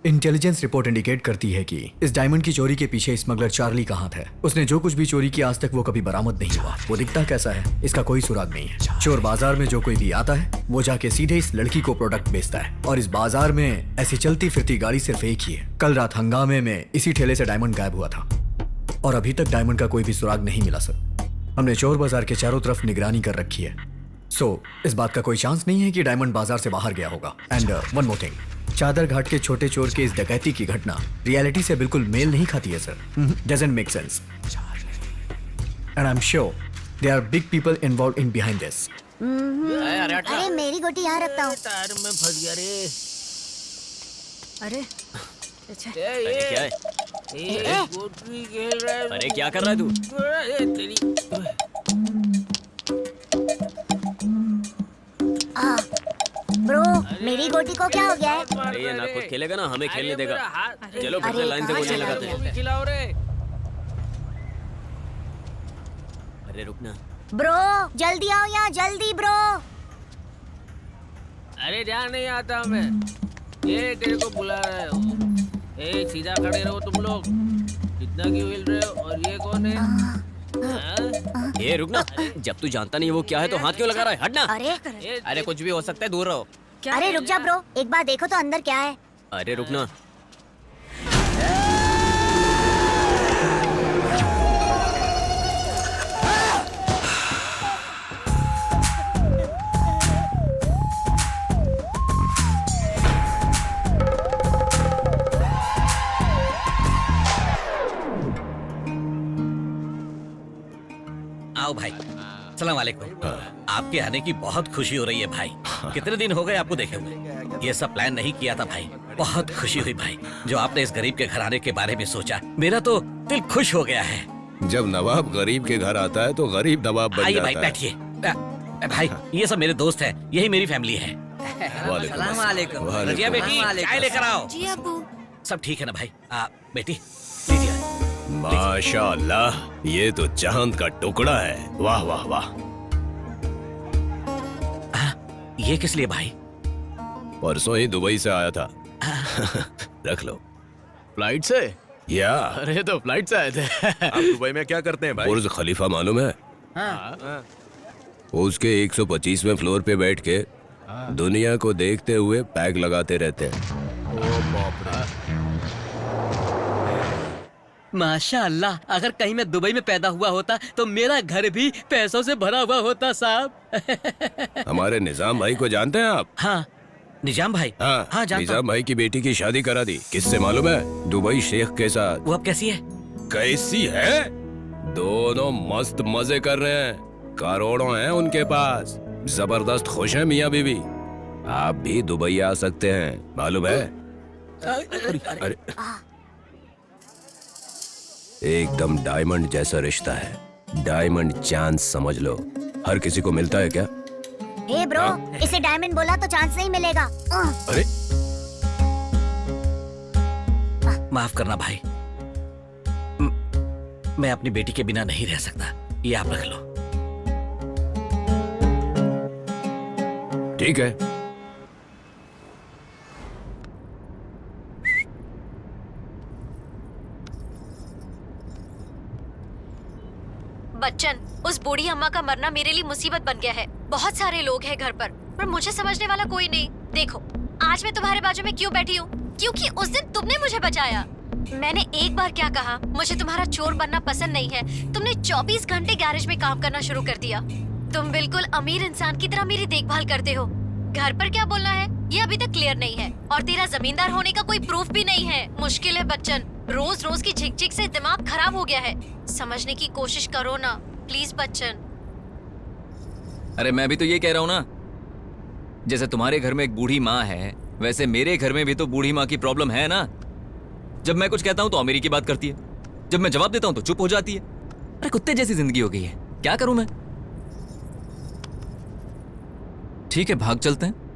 Speaker 18: इंटेलिजेंस रिपोर्ट इंडिकेट करती है कि इस डायमंड की चोरी के पीछे स्मगलर चार्ली का हाथ है। उसने जो कुछ भी चोरी किया आज तक वो कभी बरामद नहीं हुआ। वो दिखता कैसा है इसका कोई सुराग नहीं है। चोर बाजार में जो कोई भी आता है वो जाके सीधे इस लड़की को प्रोडक्ट बेचता है और इस बाजार में ऐसी चलती फिरती गाड़ी सिर्फ एक ही है। कल रात हंगामे में इसी ठेले से डायमंड गायब हुआ था और अभी तक डायमंड का कोई भी सुराग नहीं मिला सर। हमने चोर बाजार के चारों तरफ निगरानी कर रखी है। इस बात का कोई चांस नहीं है कि डायमंड बाजार से बाहर गया होगा। एंड वन मोर थिंग, चादर घाट के छोटे चोर के इस डकैती की घटना रियलिटी से बिल्कुल मेल नहीं खाती है sir. Doesn't make sense and I am sure there are big people involved in behind this.
Speaker 16: अरे मेरी गोटी यहाँ रखता हूँ।
Speaker 12: तार में फंस गया रे।
Speaker 7: अरे
Speaker 8: अरे क्या है?
Speaker 12: गोटी खेल रहा है।
Speaker 8: अरे क्या कर रहा है तू?
Speaker 12: तेरी
Speaker 16: ब्रो मेरी गोटी को क्या हो गया है?
Speaker 8: अरे ये ना खुद खेलेगा ना हमें खेलने देगा। चलो फिर से लाइन से गोलियां लगाते हैं।
Speaker 12: खिलाओ रे।
Speaker 8: अरे रुकना।
Speaker 16: ब्रो जल्दी आओ यहाँ, जल्दी ब्रो।
Speaker 12: अरे ध्यान नहीं आता हमें। ये तेरे को बुला रहा है। ए सीधा खड़े रहो तुम लोग। कितना क्यों हिल रहे हो? और ये कौन है?
Speaker 8: ये रुकना। जब तू जानता नहीं वो क्या है तो हाथ क्यों लगा रहा है? हटना।
Speaker 12: अरे कुछ भी हो सकता है, दूर रहो।
Speaker 16: अरे रुक जा ब्रो, एक बार देखो तो अंदर क्या है।
Speaker 8: अरे रुकना।
Speaker 5: आओ भाई। सलाम वालेकुम। आपके आने की बहुत खुशी हो रही है भाई। कितने दिन हो गए आपको देखे हुए। ये सब प्लान नहीं किया था भाई। बहुत खुशी हुई भाई जो आपने इस गरीब के घर आने के बारे में सोचा। मेरा तो दिल खुश हो गया है।
Speaker 4: जब नवाब गरीब के घर आता है तो गरीब नवाब बन
Speaker 5: आइए
Speaker 4: जाता
Speaker 5: भाई
Speaker 4: है।
Speaker 5: बैठिए। भाई ये सब मेरे दोस्त हैं, यही मेरी फैमिली है।
Speaker 12: वालेकुम।
Speaker 5: रजिया बेटी चाय लेकर आओ।
Speaker 1: जी अब्बू।
Speaker 5: सब ठीक है ना भाई? बेटी लीजिए।
Speaker 4: माशाअल्लाह, ये तो चांद का टुकड़ा है। वाह वाह वाह।
Speaker 5: ये किस लिए भाई?
Speaker 4: परसों ही दुबई से आया था। रख लो।
Speaker 9: फ्लाइट से?
Speaker 4: या
Speaker 9: अरे तो फ्लाइट से आए थे। आप दुबई में क्या करते हैं भाई?
Speaker 4: बुर्ज खलीफा मालूम है? उसके 125वें फ्लोर पे बैठ के दुनिया को देखते हुए पैक लगाते रहते हैं।
Speaker 6: माशाअल्लाह, अगर कहीं मैं दुबई में पैदा हुआ होता तो मेरा घर भी पैसों से भरा हुआ होता साहब।
Speaker 4: हमारे निजाम भाई को जानते हैं आप?
Speaker 5: हाँ निजाम भाई।
Speaker 4: हाँ
Speaker 5: जानता
Speaker 4: निजाम भाई की बेटी की शादी करा दी। किससे मालूम है? दुबई शेख के साथ।
Speaker 5: वो अब कैसी है?
Speaker 4: कैसी है? दोनों मस्त मजे कर रहे हैं। करोड़ों हैं उनके पास। जबरदस्त खुश हैं मियाँ बीवी। आप भी दुबई आ सकते हैं, मालूम है? अरे एकदम डायमंड जैसा रिश्ता है। डायमंड चांस समझ लो। हर किसी को मिलता है क्या?
Speaker 16: हे ब्रो, इसे डायमंड बोला तो चांस नहीं मिलेगा।
Speaker 4: अरे
Speaker 5: माफ करना भाई, मैं अपनी बेटी के बिना नहीं रह सकता। ये आप रख लो।
Speaker 4: ठीक है।
Speaker 1: बच्चन, उस बूढ़ी अम्मा का मरना मेरे लिए मुसीबत बन गया है। बहुत सारे लोग हैं घर पर मुझे समझने वाला कोई नहीं। देखो, आज मैं तुम्हारे बाजू में क्यों बैठी हूँ? क्योंकि उस दिन तुमने मुझे बचाया। मैंने एक बार क्या कहा, मुझे तुम्हारा चोर बनना पसंद नहीं है। तुमने 24 घंटे गैरेज में काम करना शुरू कर दिया। तुम बिल्कुल अमीर इंसान की तरह मेरी देखभाल करते हो। घर पर क्या बोलना है ये अभी तक क्लियर नहीं है, और तेरा जमींदार होने का कोई प्रूफ भी नहीं है। मुश्किल है बच्चन, रोज रोज की झिकझिक से दिमाग खराब हो गया है। समझने की कोशिश करो ना प्लीज बच्चन।
Speaker 2: अरे मैं भी तो ये कह रहा हूँ ना, जैसे तुम्हारे घर में एक बूढ़ी माँ है वैसे मेरे घर में भी तो बूढ़ी माँ की प्रॉब्लम है ना। जब मैं कुछ कहता हूँ तो अमीरी की बात करती है, जब मैं जवाब देता हूँ तो चुप हो जाती है। अरे कुत्ते जैसी जिंदगी हो गई है, क्या करूं मैं? ठीक है भाग चलते हैं।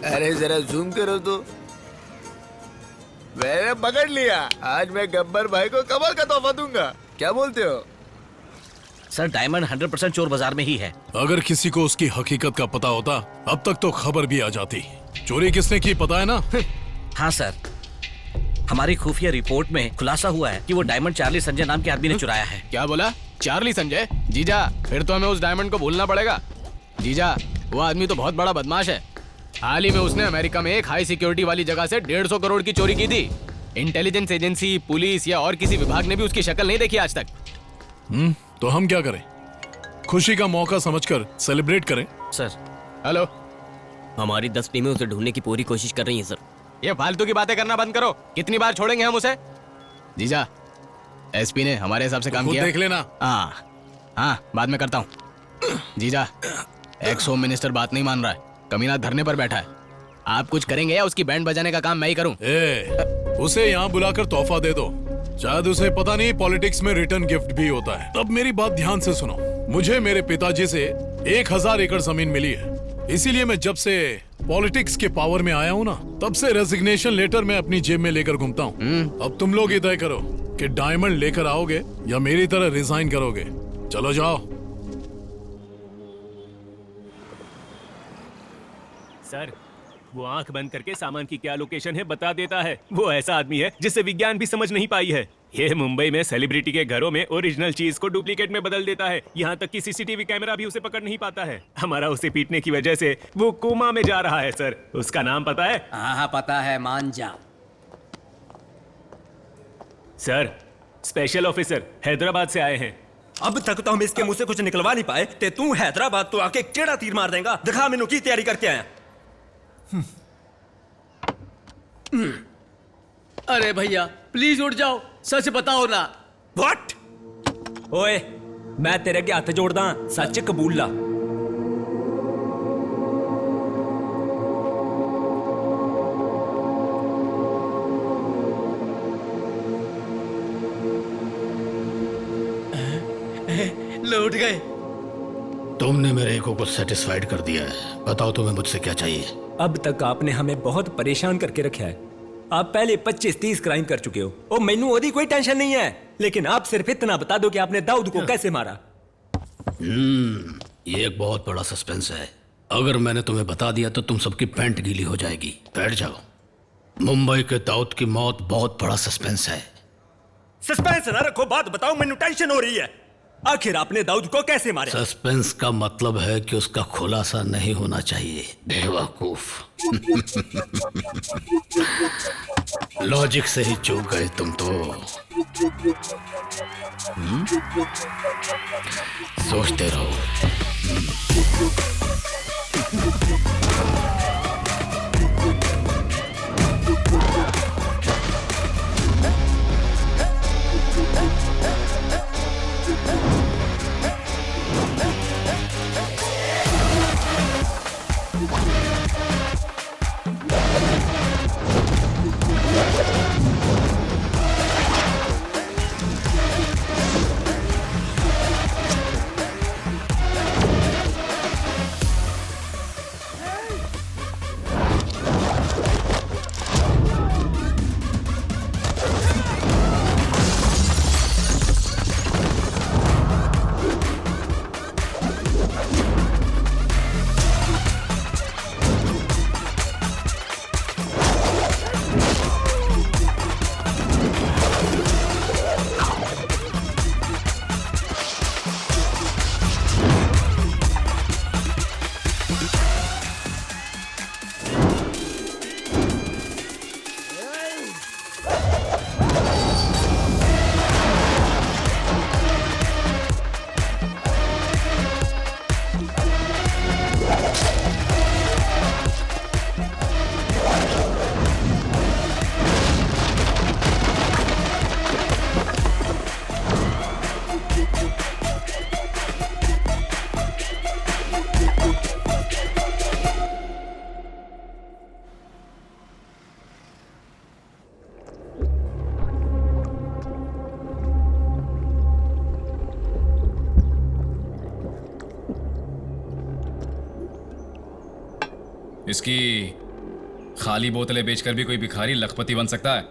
Speaker 12: अरे जरा जूम करो तो।
Speaker 9: मैंने पकड़ लिया। आज मैं गब्बर भाई को कमल का तोहफा दूंगा। क्या बोलते हो?
Speaker 5: सर डायमंड 100% चोर बाजार में ही है।
Speaker 13: अगर किसी को उसकी हकीकत का पता होता अब तक तो खबर भी आ जाती। चोरी किसने की पता है ना?
Speaker 5: हाँ सर, हमारी खुफिया रिपोर्ट में खुलासा हुआ है कि वो डायमंड चार्ली संजय नाम के आदमी ने चुराया है।
Speaker 12: क्या बोला? चार्ली संजय? जीजा, फिर तो हमें उस डायमंड को भूलना पड़ेगा। जीजा, वो आदमी तो बहुत बड़ा बदमाश है। हाल ही में उसने अमेरिका में एक हाई सिक्योरिटी वाली जगह से 150 करोड़ की चोरी की थी। इंटेलिजेंस एजेंसी, पुलिस या और किसी विभाग ने भी उसकी शक्ल नहीं देखी आज तक।
Speaker 13: तो हम क्या करें? खुशी का मौका समझकर सेलिब्रेट करें।
Speaker 8: Sir,
Speaker 12: hello.
Speaker 8: हमारी 10 टीमें उसे ढूंढने की पूरी कोशिश कर रही हैं सर।
Speaker 12: ये फालतू की बातें करना बंद करो। कितनी बार छोड़ेंगे हम उसे? जीजा, एसपी ने हमारे हिसाब से काम किया।
Speaker 13: देख लेना।
Speaker 12: हाँ, बाद में करता हूँ। जीजा, एक्स होम मिनिस्टर बात नहीं मान रहा है। कमीना धरने पर बैठा है। आप कुछ करेंगे या उसकी बैंड बजाने का काम मैं ही करूं?
Speaker 13: उसे यहाँ बुलाकर तोहफा दे दो। शायद उसे पता नहीं पॉलिटिक्स में रिटर्न गिफ्ट भी होता है। तब मेरी बात ध्यान से सुनो। मुझे मेरे पिताजी से 1000 एकड़ जमीन मिली है। इसीलिए मैं जब से पॉलिटिक्स के पावर में आया हूँ ना, तब से रेजिग्नेशन लेटर मैं अपनी जेब में लेकर घूमता हूँ। अब तुम लोग ही तय करो कि डायमंड लेकर आओगे या मेरी तरह रिजाइन करोगे। चलो जाओ।
Speaker 17: सर, वो आंख बंद करके सामान की क्या लोकेशन है बता देता है। वो ऐसा आदमी है जिसे विज्ञान भी समझ नहीं पाई है। ये मुंबई में सेलिब्रिटी के घरों में ओरिजिनल चीज को डुप्लीकेट में बदल देता है। यहाँ तक कि सीसीटीवी कैमरा भी उसे पकड़ नहीं पाता है। हमारा उसे पीटने की वजह से वो कोमा में जा रहा है सर। उसका नाम पता है?
Speaker 12: हाँ, पता है, मान जा।
Speaker 17: सर, स्पेशल ऑफिसर हैदराबाद से आए हैं। अब तक तो हम इसके मुंह से कुछ निकलवा नहीं पाए ते तू हैदराबाद तो आके केड़ा तीर मार देगा। दिखा मैनू की तैयारी करके आया।
Speaker 12: अरे भैया प्लीज उठ जाओ, सच बताओ ना।
Speaker 17: व्हाट? ओए, मैं तेरे अगे हाथ जोड़दा, सच कबूल ला।
Speaker 12: लौट गए।
Speaker 19: तुमने मेरे ईगो को सेटिस्फाइड कर दिया है। बताओ तुम्हें मुझसे क्या चाहिए?
Speaker 17: अब तक आपने हमें बहुत परेशान करके रखा है। आप पहले 25-30 क्राइम कर चुके हो। ओ मैनू ओदी कोई टेंशन नहीं है, लेकिन आप सिर्फ इतना बता दो कि आपने दाऊद को कैसे मारा।
Speaker 19: ये एक बहुत बड़ा सस्पेंस है। अगर मैंने तुम्हें बता दिया तो तुम सबकी पैंट गीली हो जाएगी। बैठ जाओ। मुंबई के दाऊद की मौत बहुत बड़ा सस्पेंस है।
Speaker 17: सस्पेंस ना रखो, बात बताओ, मैनू टेंशन हो रही है। आखिर आपने दाऊद को कैसे मारा?
Speaker 19: सस्पेंस का मतलब है कि उसका खुलासा नहीं होना चाहिए, बेवकूफ। लॉजिक से ही चूक गए तुम तो। सोचते रहो।
Speaker 11: इसकी खाली बोतलें बेचकर भी कोई भिखारी लखपति बन सकता है।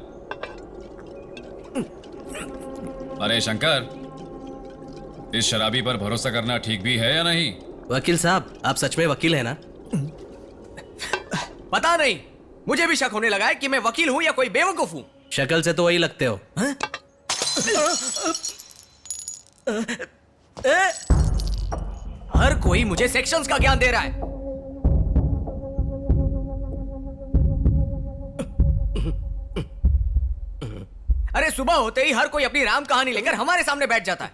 Speaker 11: अरे शंकर, इस शराबी पर भरोसा करना ठीक भी है या नहीं?
Speaker 6: वकील साहब, आप सच में वकील है ना?
Speaker 12: पता नहीं, मुझे भी शक होने लगा है कि मैं वकील हूं या कोई बेवकूफ हूं।
Speaker 6: शक्ल से तो वही लगते हो।
Speaker 12: हर कोई मुझे सेक्शंस का ज्ञान दे रहा है। अरे सुबह होते ही हर कोई अपनी राम कहानी लेकर हमारे सामने बैठ जाता है।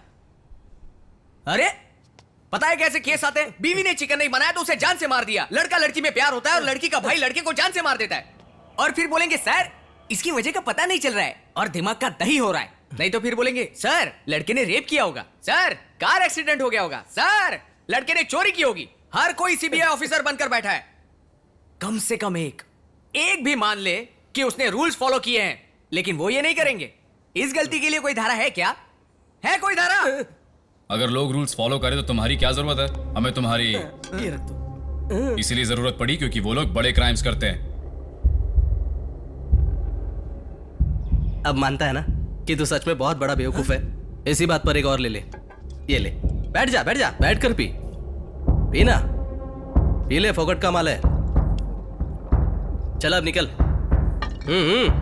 Speaker 12: अरे पता है कैसे केस आते हैं? बीवी ने चिकन नहीं बनाया तो उसे जान से मार दिया। लड़का लड़की में प्यार होता है और लड़की का भाई लड़के को जान से मार देता है। और फिर बोलेंगे सर इसकी वजह का पता नहीं चल रहा है और दिमाग का दही हो रहा है। नहीं तो फिर बोलेंगे सर लड़के ने रेप किया होगा, सर कार एक्सीडेंट हो गया होगा, सर लड़के ने चोरी की होगी। हर कोई सीबीआई ऑफिसर बनकर बैठा है। कम से कम एक भी मान ले कि उसने रूल्स फॉलो किए हैं, लेकिन वो ये नहीं करेंगे। इस गलती के लिए कोई धारा है क्या? है कोई धारा?
Speaker 11: अगर लोग रूल्स फॉलो करें तो तुम्हारी क्या जरूरत है? हमें तुम्हारी इसीलिए जरूरत पड़ी क्योंकि वो लोग बड़े क्राइम्स करते हैं।
Speaker 6: अब मानता है ना कि तू सच में बहुत बड़ा बेवकूफ है। इसी बात पर एक और ले ले। ये ले, बैठ जा बैठ कर पी ना, पी ले, फोकट का माल है। चल अब निकल।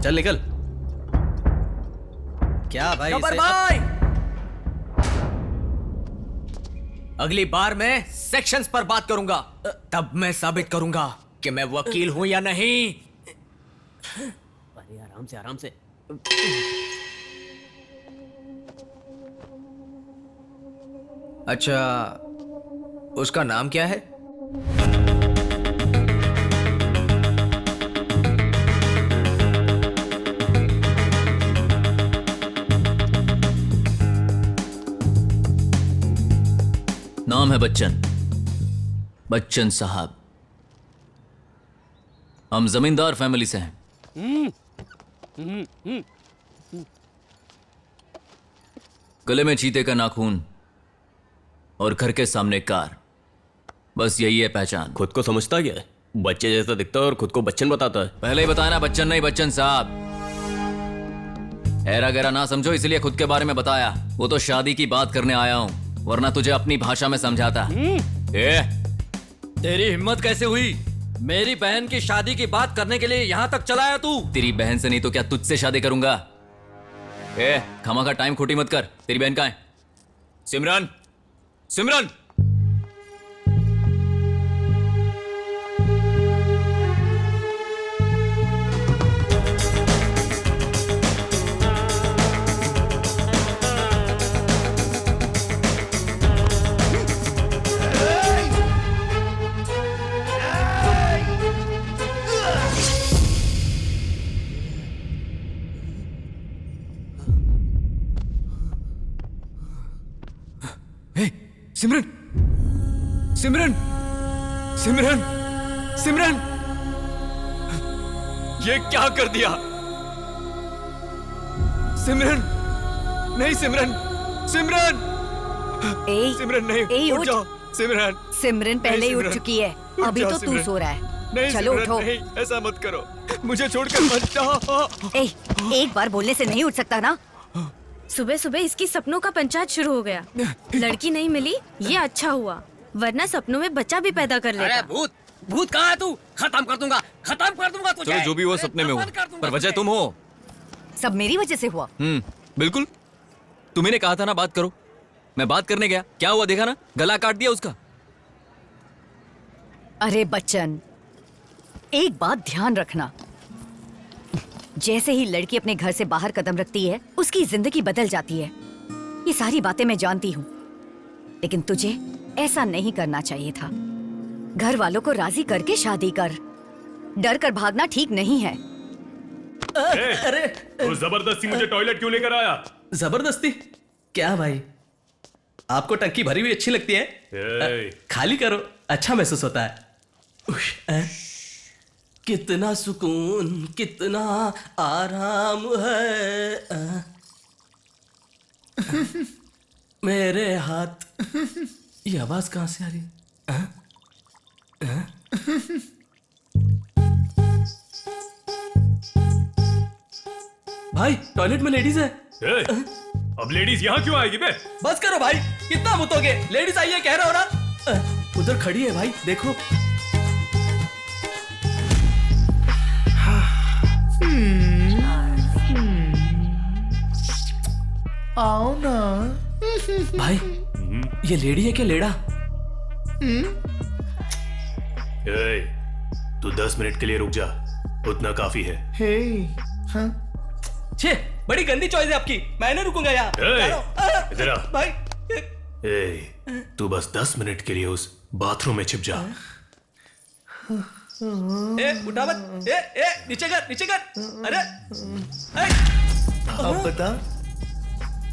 Speaker 6: चल निकल। क्या भाई
Speaker 12: गब्बर भाई, अगली बार मैं सेक्शंस पर बात करूंगा, तब मैं साबित करूंगा कि मैं वकील हूं या नहीं।
Speaker 8: अरे आराम से।
Speaker 12: अच्छा, उसका नाम क्या है?
Speaker 2: नाम है बच्चन साहब। हम जमींदार फैमिली से हैं। गले में चीते का नाखून और घर के सामने कार, बस यही है पहचान।
Speaker 4: खुद को समझता क्या है? बच्चे जैसा दिखता है और खुद को बच्चन बताता है।
Speaker 2: पहले ही बताया ना, बच्चन नहीं बच्चन साहब। ऐरा गैरा ना समझो इसलिए खुद के बारे में बताया। वो तो शादी की बात करने आया हूं, वरना तुझे अपनी भाषा में समझाता।
Speaker 14: तेरी हिम्मत कैसे हुई मेरी बहन की शादी की बात करने के लिए यहाँ तक चला आया तू?
Speaker 2: तेरी बहन से नहीं तो क्या तुझसे शादी करूंगा? खमा का टाइम खोटी मत कर। तेरी बहन कहाँ है? सिमरन, सिमरन। सिमरन, सिमरन, सिमरन, सिमरन, ये क्या कर दिया? सिमरन, नहीं सिमरन, सिमरन, सिमरन नहीं, उठ जाओ सिमरन।
Speaker 10: सिमरन पहले ही उठ चुकी है, अभी तो तू सो रहा है।
Speaker 2: नहीं
Speaker 10: चलो
Speaker 2: सिमरन,
Speaker 10: उठो।
Speaker 2: नहीं, ऐसा मत करो, मुझे छोड़कर मत जाओ।
Speaker 10: एक बार बोलने से नहीं उठ सकता ना?
Speaker 7: सुबह सुबह इसकी सपनों का पंचायत शुरू हो गया। लड़की नहीं मिली, ये अच्छा हुआ, वरना सपनों में बच्चा भी पैदा कर लेता।
Speaker 12: अरे भूत कहाँ है तू? खत्म कर दूंगा तुझे।
Speaker 2: चलो जो भी हुआ सपने में हुआ, पर वजह तुम हो।
Speaker 10: सब मेरी वजह से हुआ।
Speaker 2: बिल्कुल, तुम्ही ने कहा था ना बात करो। मैं बात करने गया, क्या हुआ देखा ना, गला काट दिया उसका।
Speaker 10: अरे बच्चन, एक बात ध्यान रखना, जैसे ही लड़की अपने घर से बाहर कदम रखती है उसकी जिंदगी बदल जाती है। ये सारी बातें मैं जानती हूँ, लेकिन तुझे ऐसा नहीं करना चाहिए था। घर वालों को राजी करके शादी कर। डर कर भागना ठीक नहीं है।
Speaker 17: अरे तो जबरदस्ती मुझे टॉयलेट क्यों लेकर आया?
Speaker 6: जबरदस्ती क्या भाई? आपको टंकी भरी हुई अच्छी लगती है? खाली करो, अच्छा महसूस होता है। कितना सुकून, कितना आराम है मेरे हाथ। ये आवाज कहां से आ रही है? भाई टॉयलेट में लेडीज है।
Speaker 17: अब लेडीज यहाँ क्यों आएगी बे?
Speaker 6: बस करो भाई, कितना मुतोगे? लेडीज आई है कह रहा हो ना। उधर खड़ी है भाई, देखो।
Speaker 3: आओ ना।
Speaker 6: भाई ये लेडी है क्या लेड़ा?
Speaker 17: ए, तू 10 मिनट के लिए रुक जा, उतना काफी है।
Speaker 3: हे, हाँ।
Speaker 6: छे, बड़ी गंदी चॉइस है आपकी, मैं नहीं रुकूंगा यहाँ।
Speaker 17: इधर आ।
Speaker 6: भाई
Speaker 17: ए, तू बस 10 मिनट के लिए उस बाथरूम में छिप जा।
Speaker 6: ए उठा मत, ए नीचे कर, नीचे कर। अरे
Speaker 3: अब बता,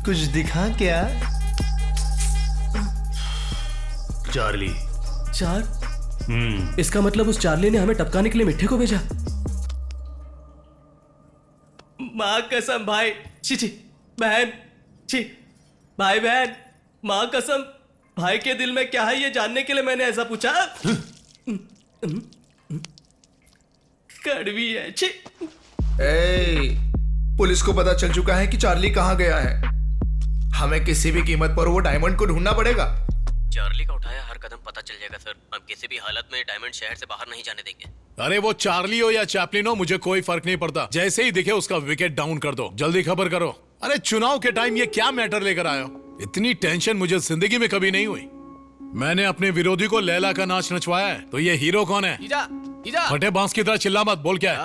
Speaker 3: कुछ दिखा क्या?
Speaker 17: चार्ली।
Speaker 6: इसका मतलब उस चार्ली ने हमें टपकाने के लिए मिठ्ठे को भेजा। माँ कसम भाई, छी बहन, छी भाई बहन, माँ कसम, भाई के दिल में क्या है ये जानने के लिए मैंने ऐसा पूछा। कड़वी है, छी।
Speaker 20: पुलिस को पता चल चुका है कि चार्ली कहाँ गया है। हमें किसी भी कीमत पर वो डायमंड को ढूंढना पड़ेगा।
Speaker 8: चार्ली का उठाया हर कदम पता चल जाएगा सर। हम किसी भी हालत में डायमंड शहर से बाहर नहीं जाने देंगे।
Speaker 13: अरे वो चार्ली हो या चैपलिन हो, मुझे कोई फर्क नहीं पड़ता। जैसे ही दिखे उसका विकेट डाउन कर दो, जल्दी खबर करो। अरे चुनाव के टाइम ये क्या मैटर लेकर आए हो? इतनी टेंशन मुझे जिंदगी में कभी नहीं हुई। मैंने अपने विरोधी को लैला का नाच नचवाया है, तो ये हीरो कौन है? फटे बांस की तरह चिल्ला मत, बोल क्या है?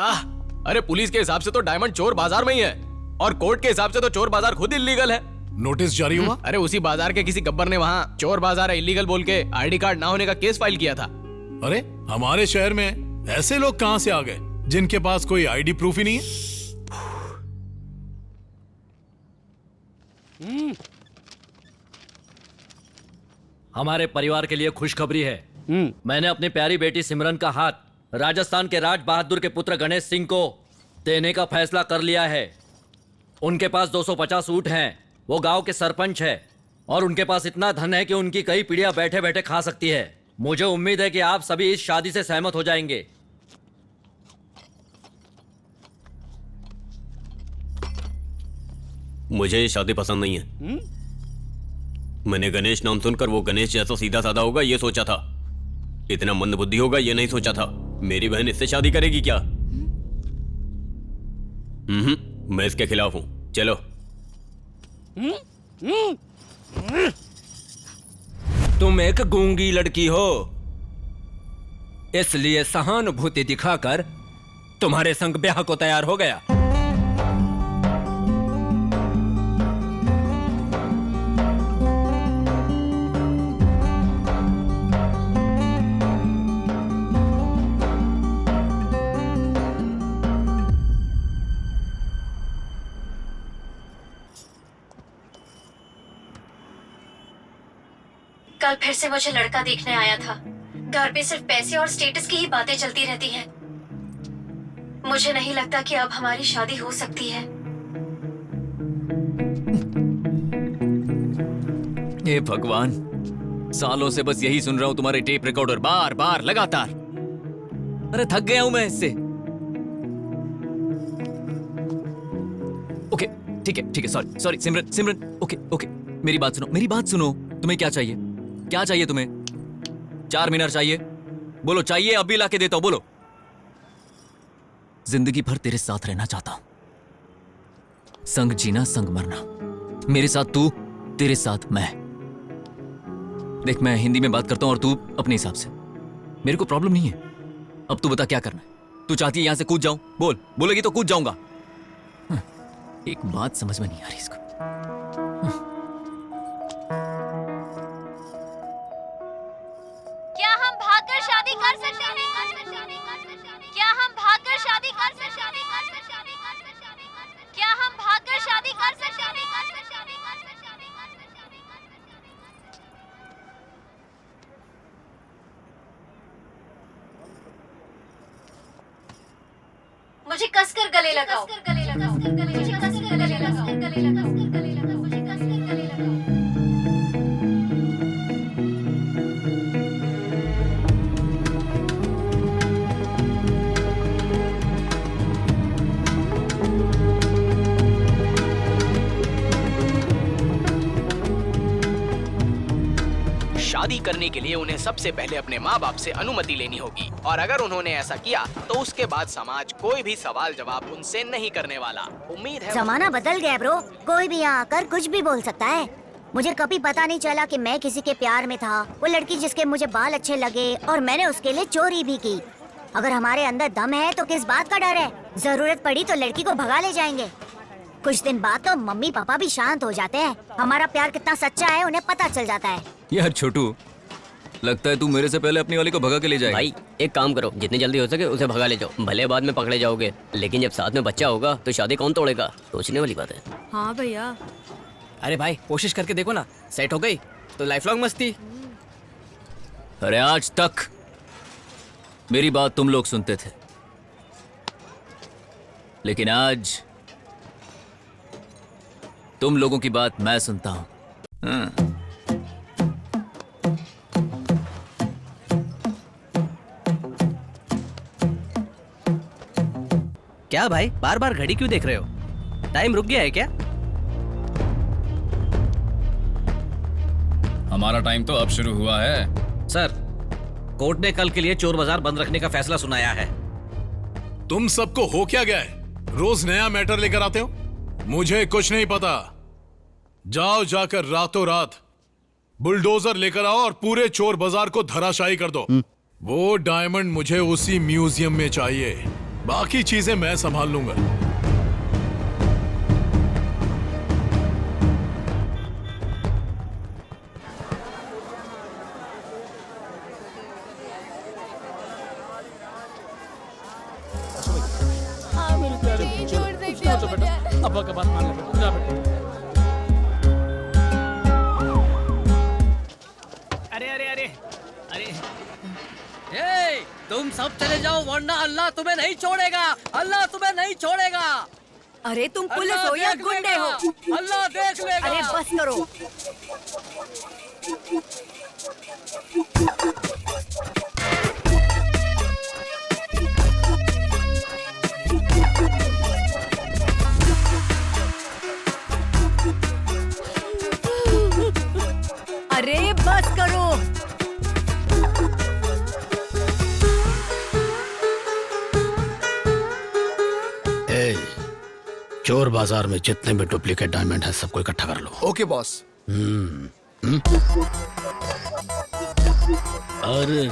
Speaker 12: अरे पुलिस के हिसाब से तो डायमंड चोर बाजार में ही है, और कोर्ट के हिसाब से तो चोर बाजार खुद इल्लीगल है।
Speaker 13: नोटिस जारी हुआ?
Speaker 12: अरे उसी बाजार के किसी गब्बर ने वहाँ चोर बाजार है इल्लीगल बोल के आईडी कार्ड ना होने का केस फाइल किया था।
Speaker 13: अरे हमारे शहर में ऐसे लोग कहां से आ गए जिनके पास कोई आईडी प्रूफ ही नहीं है?
Speaker 14: हमारे परिवार के लिए खुशखबरी है। मैंने अपनी प्यारी बेटी सिमरन का हाथ राजस्थान के राज बहादुर के पुत्र गणेश सिंह को देने का फैसला कर लिया है। उनके पास 250 ऊंट हैं, वो गांव के सरपंच है, और उनके पास इतना धन है कि उनकी कई पीढ़ियां बैठे बैठे खा सकती है। मुझे उम्मीद है कि आप सभी इस शादी से सहमत हो जाएंगे।
Speaker 8: मुझे ये शादी पसंद नहीं है। मैंने गणेश नाम सुनकर वो गणेश जैसा सीधा साधा होगा ये सोचा था, इतना मंदबुद्धि होगा ये नहीं सोचा था। मेरी बहन इससे शादी करेगी क्या? मैं इसके खिलाफ हूं। चलो।
Speaker 21: तुम एक गूंगी लड़की हो, इसलिए सहानुभूति दिखाकर तुम्हारे संग ब्याह को तैयार हो गया।
Speaker 1: कल फिर से मुझे लड़का देखने आया था। घर पे सिर्फ पैसे और स्टेटस की ही बातें चलती रहती हैं। मुझे नहीं लगता कि अब हमारी शादी हो सकती है।
Speaker 2: हे भगवान, सालों से बस यही सुन रहा हूं तुम्हारे टेप रिकॉर्डर बार बार लगातार। अरे थक गया हूं मैं इससे। ओके ठीक है सॉरी सिमरन ओके मेरी बात सुनो। तुम्हें क्या चाहिए? क्या चाहिए तुम्हें? 4 मीनर चाहिए? बोलो चाहिए, अभी लाके देता हूं, बोलो। जिंदगी भर तेरे साथ रहना चाहता हूं, संग जीना संग मरना, मेरे साथ तू, तेरे साथ मैं। देख मैं हिंदी में बात करता हूं और तू अपने हिसाब से। मेरे को प्रॉब्लम नहीं है। अब तू बता क्या करना है? तू चाहती है यहां से कूद जाऊं? बोलेगी तो कूद जाऊंगा। एक बात समझ में नहीं आ रही इसको।
Speaker 1: क्या हम भागकर शादी कर सकते हैं? क्या हम भागकर शादी कर सकते हैं? क्या हम भागकर शादी कर सकते हैं? मुझे कसकर गले लगाओ। मुझे कसकर गले लगाओ। मुझे कसकर गले लगाओ।
Speaker 12: शादी करने के लिए उन्हें सबसे पहले अपने माँ बाप से अनुमति लेनी होगी, और अगर उन्होंने ऐसा किया तो उसके बाद समाज कोई भी सवाल जवाब उनसे नहीं करने वाला। उम्मीद है
Speaker 16: जमाना बदल गया ब्रो, कोई भी यहाँ आकर कुछ भी बोल सकता है। मुझे कभी पता नहीं चला कि मैं किसी के प्यार में था। वो लड़की जिसके मुझे बाल अच्छे लगे और मैंने उसके लिए चोरी भी की। अगर हमारे अंदर दम है तो किस बात का डर है? जरूरत पड़ी तो लड़की को भगा ले जाएंगे। कुछ दिन बाद तो मम्मी पापा भी शांत हो जाते हैं। हमारा प्यार कितना सच्चा है उन्हें पता चल जाता है।
Speaker 2: यार छोटू, लगता है तू मेरे से पहले अपनी वाली को भगा के ले जाएगा।
Speaker 8: भाई एक काम करो, जितनी जल्दी हो सके उसे भगा ले जाओ। भले बाद में पकड़े जाओगे, लेकिन जब साथ में बच्चा होगा तो शादी कौन तोड़ेगा? सोचने वाली बात है।
Speaker 7: हाँ भैया।
Speaker 12: अरे भाई कोशिश करके देखो ना, सेट हो गई तो लाइफ लॉन्ग मस्ती।
Speaker 2: अरे आज तक मेरी बात तुम लोग सुनते थे, लेकिन आज तुम लोगों की बात मैं सुनता हूं।
Speaker 6: क्या भाई बार बार घड़ी क्यों देख रहे हो? टाइम रुक गया है क्या?
Speaker 11: हमारा टाइम तो अब शुरू हुआ है।
Speaker 5: सर, कोर्ट ने कल के लिए चोर बाजार बंद रखने का फैसला सुनाया है।
Speaker 13: तुम सबको हो क्या गया है? रोज नया मैटर लेकर आते हो। मुझे कुछ नहीं पता। जाओ जाकर रातों रात बुलडोजर लेकर आओ और पूरे चोर बाजार को धराशायी कर दो। वो डायमंड मुझे उसी म्यूजियम में चाहिए। बाकी चीजें मैं संभाल लूंगा।
Speaker 19: अब्बा का बात मान ले बेटा, जा बेटा।
Speaker 12: अरे अरे अरे अरे
Speaker 6: ए, तुम सब चले जाओ वरना अल्लाह तुम्हें नहीं छोड़ेगा। अल्लाह तुम्हें नहीं छोड़ेगा।
Speaker 10: अरे तुम पुलिस हो या गुंडे हो?
Speaker 6: अल्लाह देख लेगा।
Speaker 10: अरे बस करो। अरे बस करो।
Speaker 19: ए, चोर बाजार में जितने भी डुप्लीकेट डायमंड है सबको इकट्ठा कर लो।
Speaker 20: Okay boss.
Speaker 19: अरे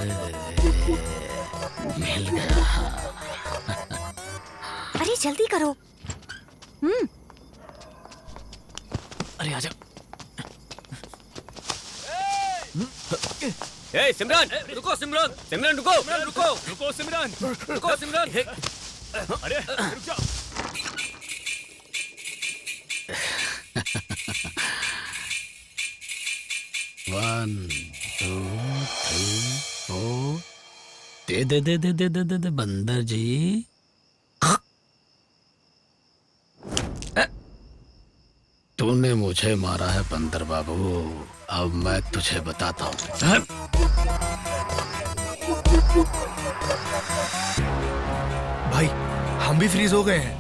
Speaker 19: मिल गया।
Speaker 16: अरे जल्दी करो।
Speaker 14: अरे आजा। ए सिमरन, रुको सिमरन, सिमरन रुको, रुको,
Speaker 17: रुको सिमरन,
Speaker 14: रुको सिमरन।
Speaker 17: अरे रुक जाओ।
Speaker 19: One two three four. दे दे दे दे दे दे दे दे बंदर जी। तूने मुझे मारा है बंदर बाबू, अब मैं तुझे बताता हूँ।
Speaker 20: भाई हम भी फ्रीज हो गए हैं।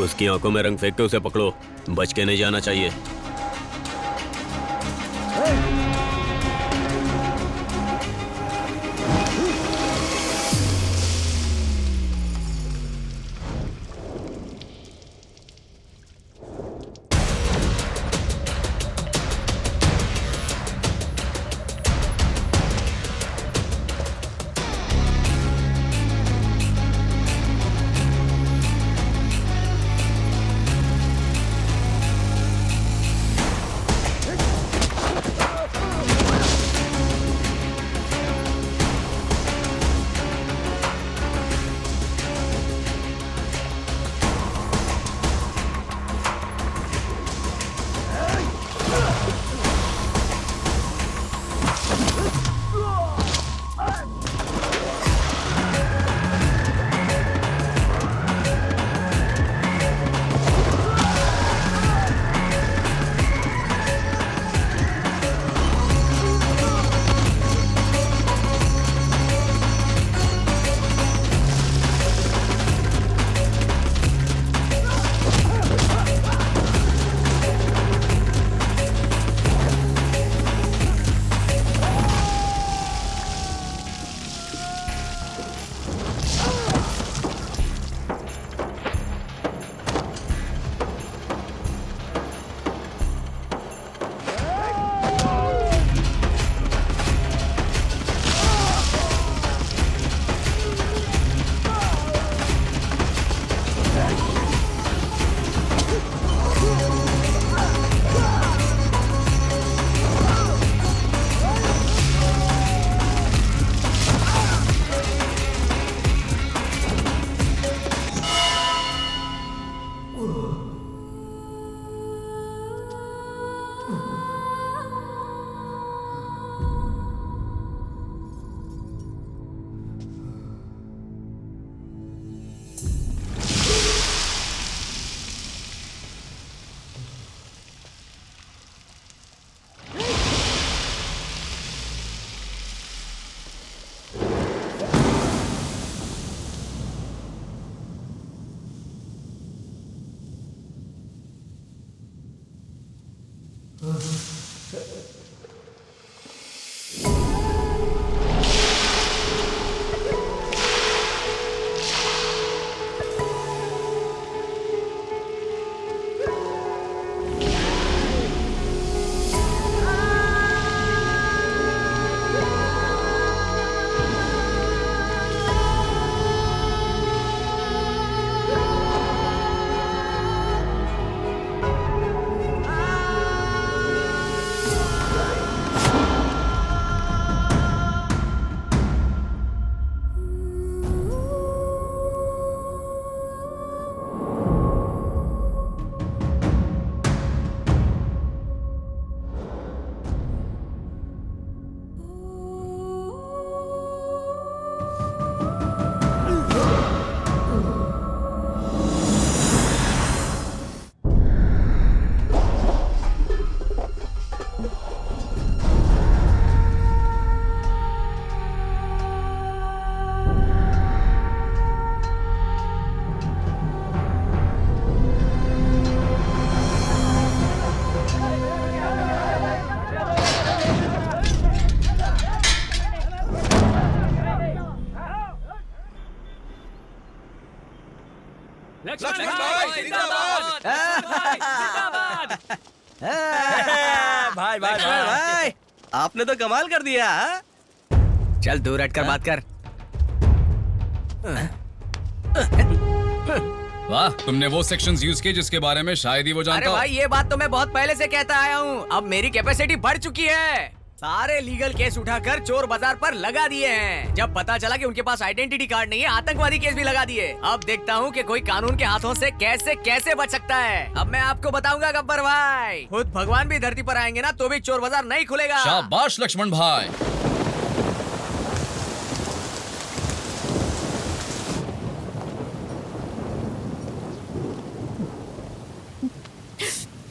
Speaker 8: उसकी आंखों में रंग फेंक के उसे पकड़ो, बच के नहीं जाना चाहिए।
Speaker 17: लक्ष्मण भाई जिंदाबाद।
Speaker 6: भाई भाई भाई आपने तो कमाल कर दिया। हाँ?
Speaker 12: चल दूर हटकर बात कर।
Speaker 11: वाह, तुमने वो सेक्शंस यूज किए जिसके बारे में शायद ही वो जानता
Speaker 12: अरे
Speaker 11: हो।
Speaker 12: भाई ये बात तो मैं बहुत पहले से कहता आया हूँ। अब मेरी कैपेसिटी बढ़ चुकी है। सारे लीगल केस उठाकर चोर बाजार पर लगा दिए हैं। जब पता चला कि उनके पास आइडेंटिटी कार्ड नहीं है, आतंकवादी केस भी लगा दिए। अब देखता हूँ कि कोई कानून के हाथों से कैसे कैसे बच सकता है। अब मैं आपको बताऊंगा गब्बर भाई, खुद भगवान भी धरती पर आएंगे ना तो भी चोर बाजार नहीं खुलेगा।
Speaker 11: शाबाश लक्ष्मण भाई।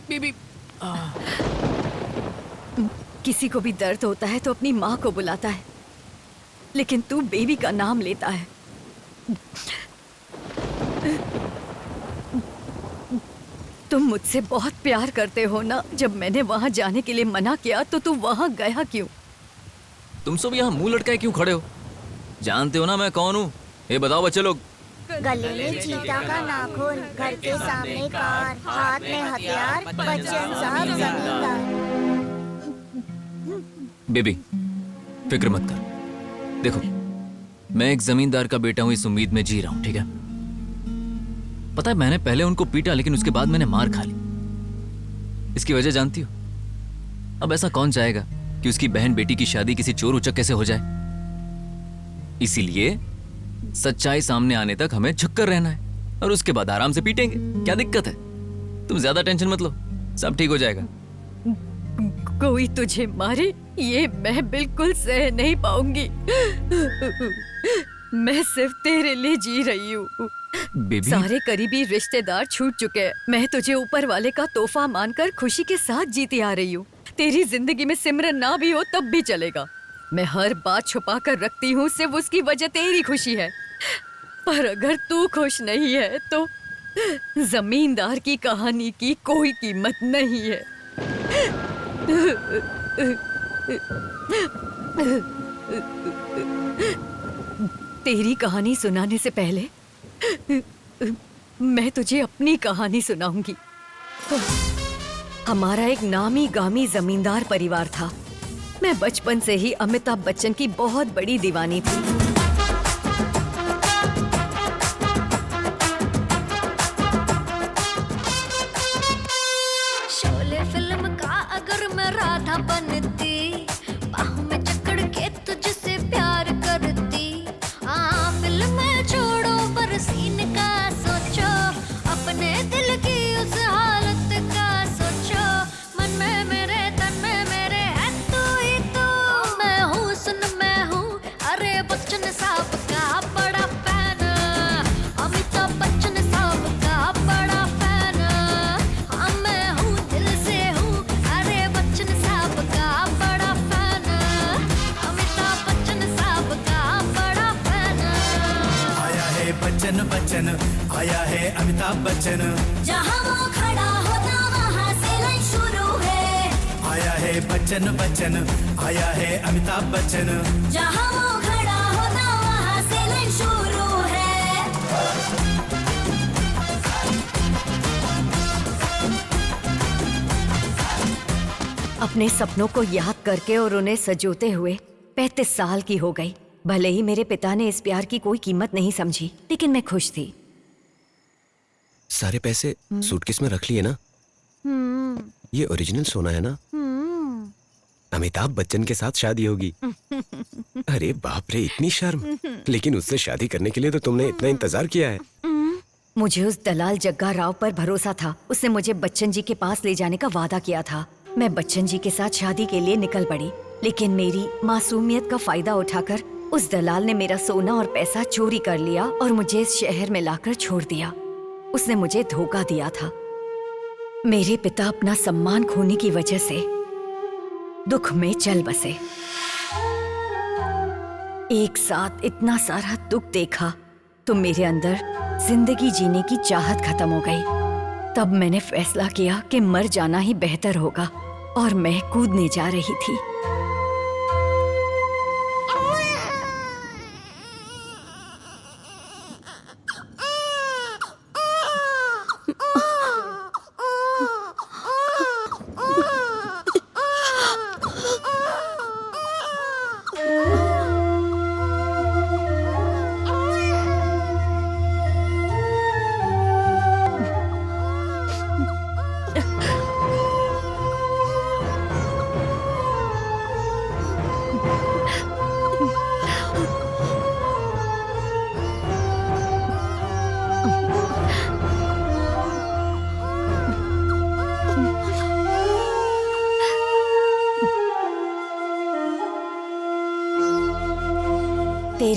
Speaker 10: बीबी किसी को भी दर्द होता है तो अपनी माँ को बुलाता है, लेकिन तू बेबी का नाम लेता है। तुम मुझसे बहुत प्यार करते हो ना। जब मैंने वहाँ जाने के लिए मना किया तो तू वहाँ गया क्यों?
Speaker 2: तुम सब यहाँ मुंह लटकाए क्यों खड़े हो? जानते हो ना मैं कौन हूँ? ये बताओ बच्चे लोग।
Speaker 16: गले में चीता का नाखून, घर के सामने कार, हाथ में हथियार, बच्चन साहब जमींदार।
Speaker 2: बेबी फिक्र मत कर। देखो मैं एक जमींदार का बेटा हूँ, इस उम्मीद में जी रहा हूँ, ठीक है? पता है मैंने पहले उनको पीटा, लेकिन उसके बाद मैंने मार खा ली। इसकी वजह जानती हो? अब ऐसा कौन चाहेगा कि उसकी बहन बेटी की शादी किसी चोर उचक कैसे हो जाए? इसीलिए सच्चाई सामने आने तक हमें झुककर रहना है और उसके बाद आराम से पीटेंगे। क्या दिक्कत है? तुम ज्यादा टेंशन मत लो, सब ठीक हो जाएगा।
Speaker 10: कोई तुझे मारे ये मैं बिल्कुल सह नहीं पाऊंगी। मैं सिर्फ तेरे लिए जी रही हूँ।
Speaker 2: बेबी
Speaker 10: सारे करीबी रिश्तेदार छूट चुके हैं। मैं तुझे ऊपर वाले का तोहफा मानकर खुशी के साथ जीती आ रही हूँ। तेरी जिंदगी में सिमरन ना भी हो तब भी चलेगा। मैं हर बात छुपा कर रखती हूँ, सिर्फ उसकी वजह तेरी खुशी है। पर अगर तू खुश नहीं है तो जमींदार की कहानी की कोई कीमत नहीं है। तेरी कहानी सुनाने से पहले मैं तुझे अपनी कहानी सुनाऊंगी। हमारा एक नामी गामी जमींदार परिवार था। मैं बचपन से ही अमिताभ बच्चन की बहुत बड़ी दीवानी थी।
Speaker 1: शोले फिल्म का अगर मैं राधा बनती, बाहों में जकड़ के तुझसे प्यार करती। फिल्म छोड़ो पर सीन का सोचो, अपने दिल की उस हालत का सोचो। मन में मेरे तन में मेरे है तू ही तू। मैं हूँ सुन मैं हूँ, अरे बच्चन साहब का बड़ा फैन। अमिताभ बच्चन साहब का बड़ा फैन। हाँ मैं हूँ दिल से हूँ, अरे बच्चन साहब का बड़ा फैन। अमिताभ बच्चन साहब का बड़ा फैन।
Speaker 15: आया है बच्चन बच्चन, आया है अमिताभ बच्चन।
Speaker 1: जहाँ वो खड़ा होता वहाँ से लाइन शुरू है।
Speaker 15: आया है बच्चन बच्चन, आया है अमिताभ बच्चन।
Speaker 1: जहाँ वो खड़ा होता वहाँ से लाइन शुरू है।
Speaker 10: अपने सपनों को याद करके और उन्हें सजोते हुए 35 साल की हो गई। भले ही मेरे पिता ने इस प्यार की कोई कीमत नहीं समझी, लेकिन मैं खुश थी।
Speaker 4: सारे पैसे सूटकेस में रख लिए ना? ये ओरिजिनल सोना है ना? अमिताभ बच्चन के साथ शादी होगी। अरे बाप रे, इतनी शर्म। लेकिन उससे शादी करने के लिए तो तुमने इतना इंतजार किया है।
Speaker 10: मुझे उस दलाल जग्गा राव पर भरोसा था। उसने मुझे बच्चन जी के पास ले जाने का वादा किया था। मैं बच्चन जी के साथ शादी के लिए निकल पड़ी, लेकिन मेरी मासूमियत का फायदा उठाकर उस दलाल ने मेरा सोना और पैसा चोरी कर लिया और मुझे इस शहर में लाकर छोड़ दिया। उसने मुझे धोखा दिया था। मेरे पिता अपना सम्मान खोने की वजह से दुख में चल बसे। एक साथ इतना सारा दुख देखा तो मेरे अंदर जिंदगी जीने की चाहत खत्म हो गई। तब मैंने फैसला किया कि मर जाना ही बेहतर होगा और मैं कूदने जा रही थी।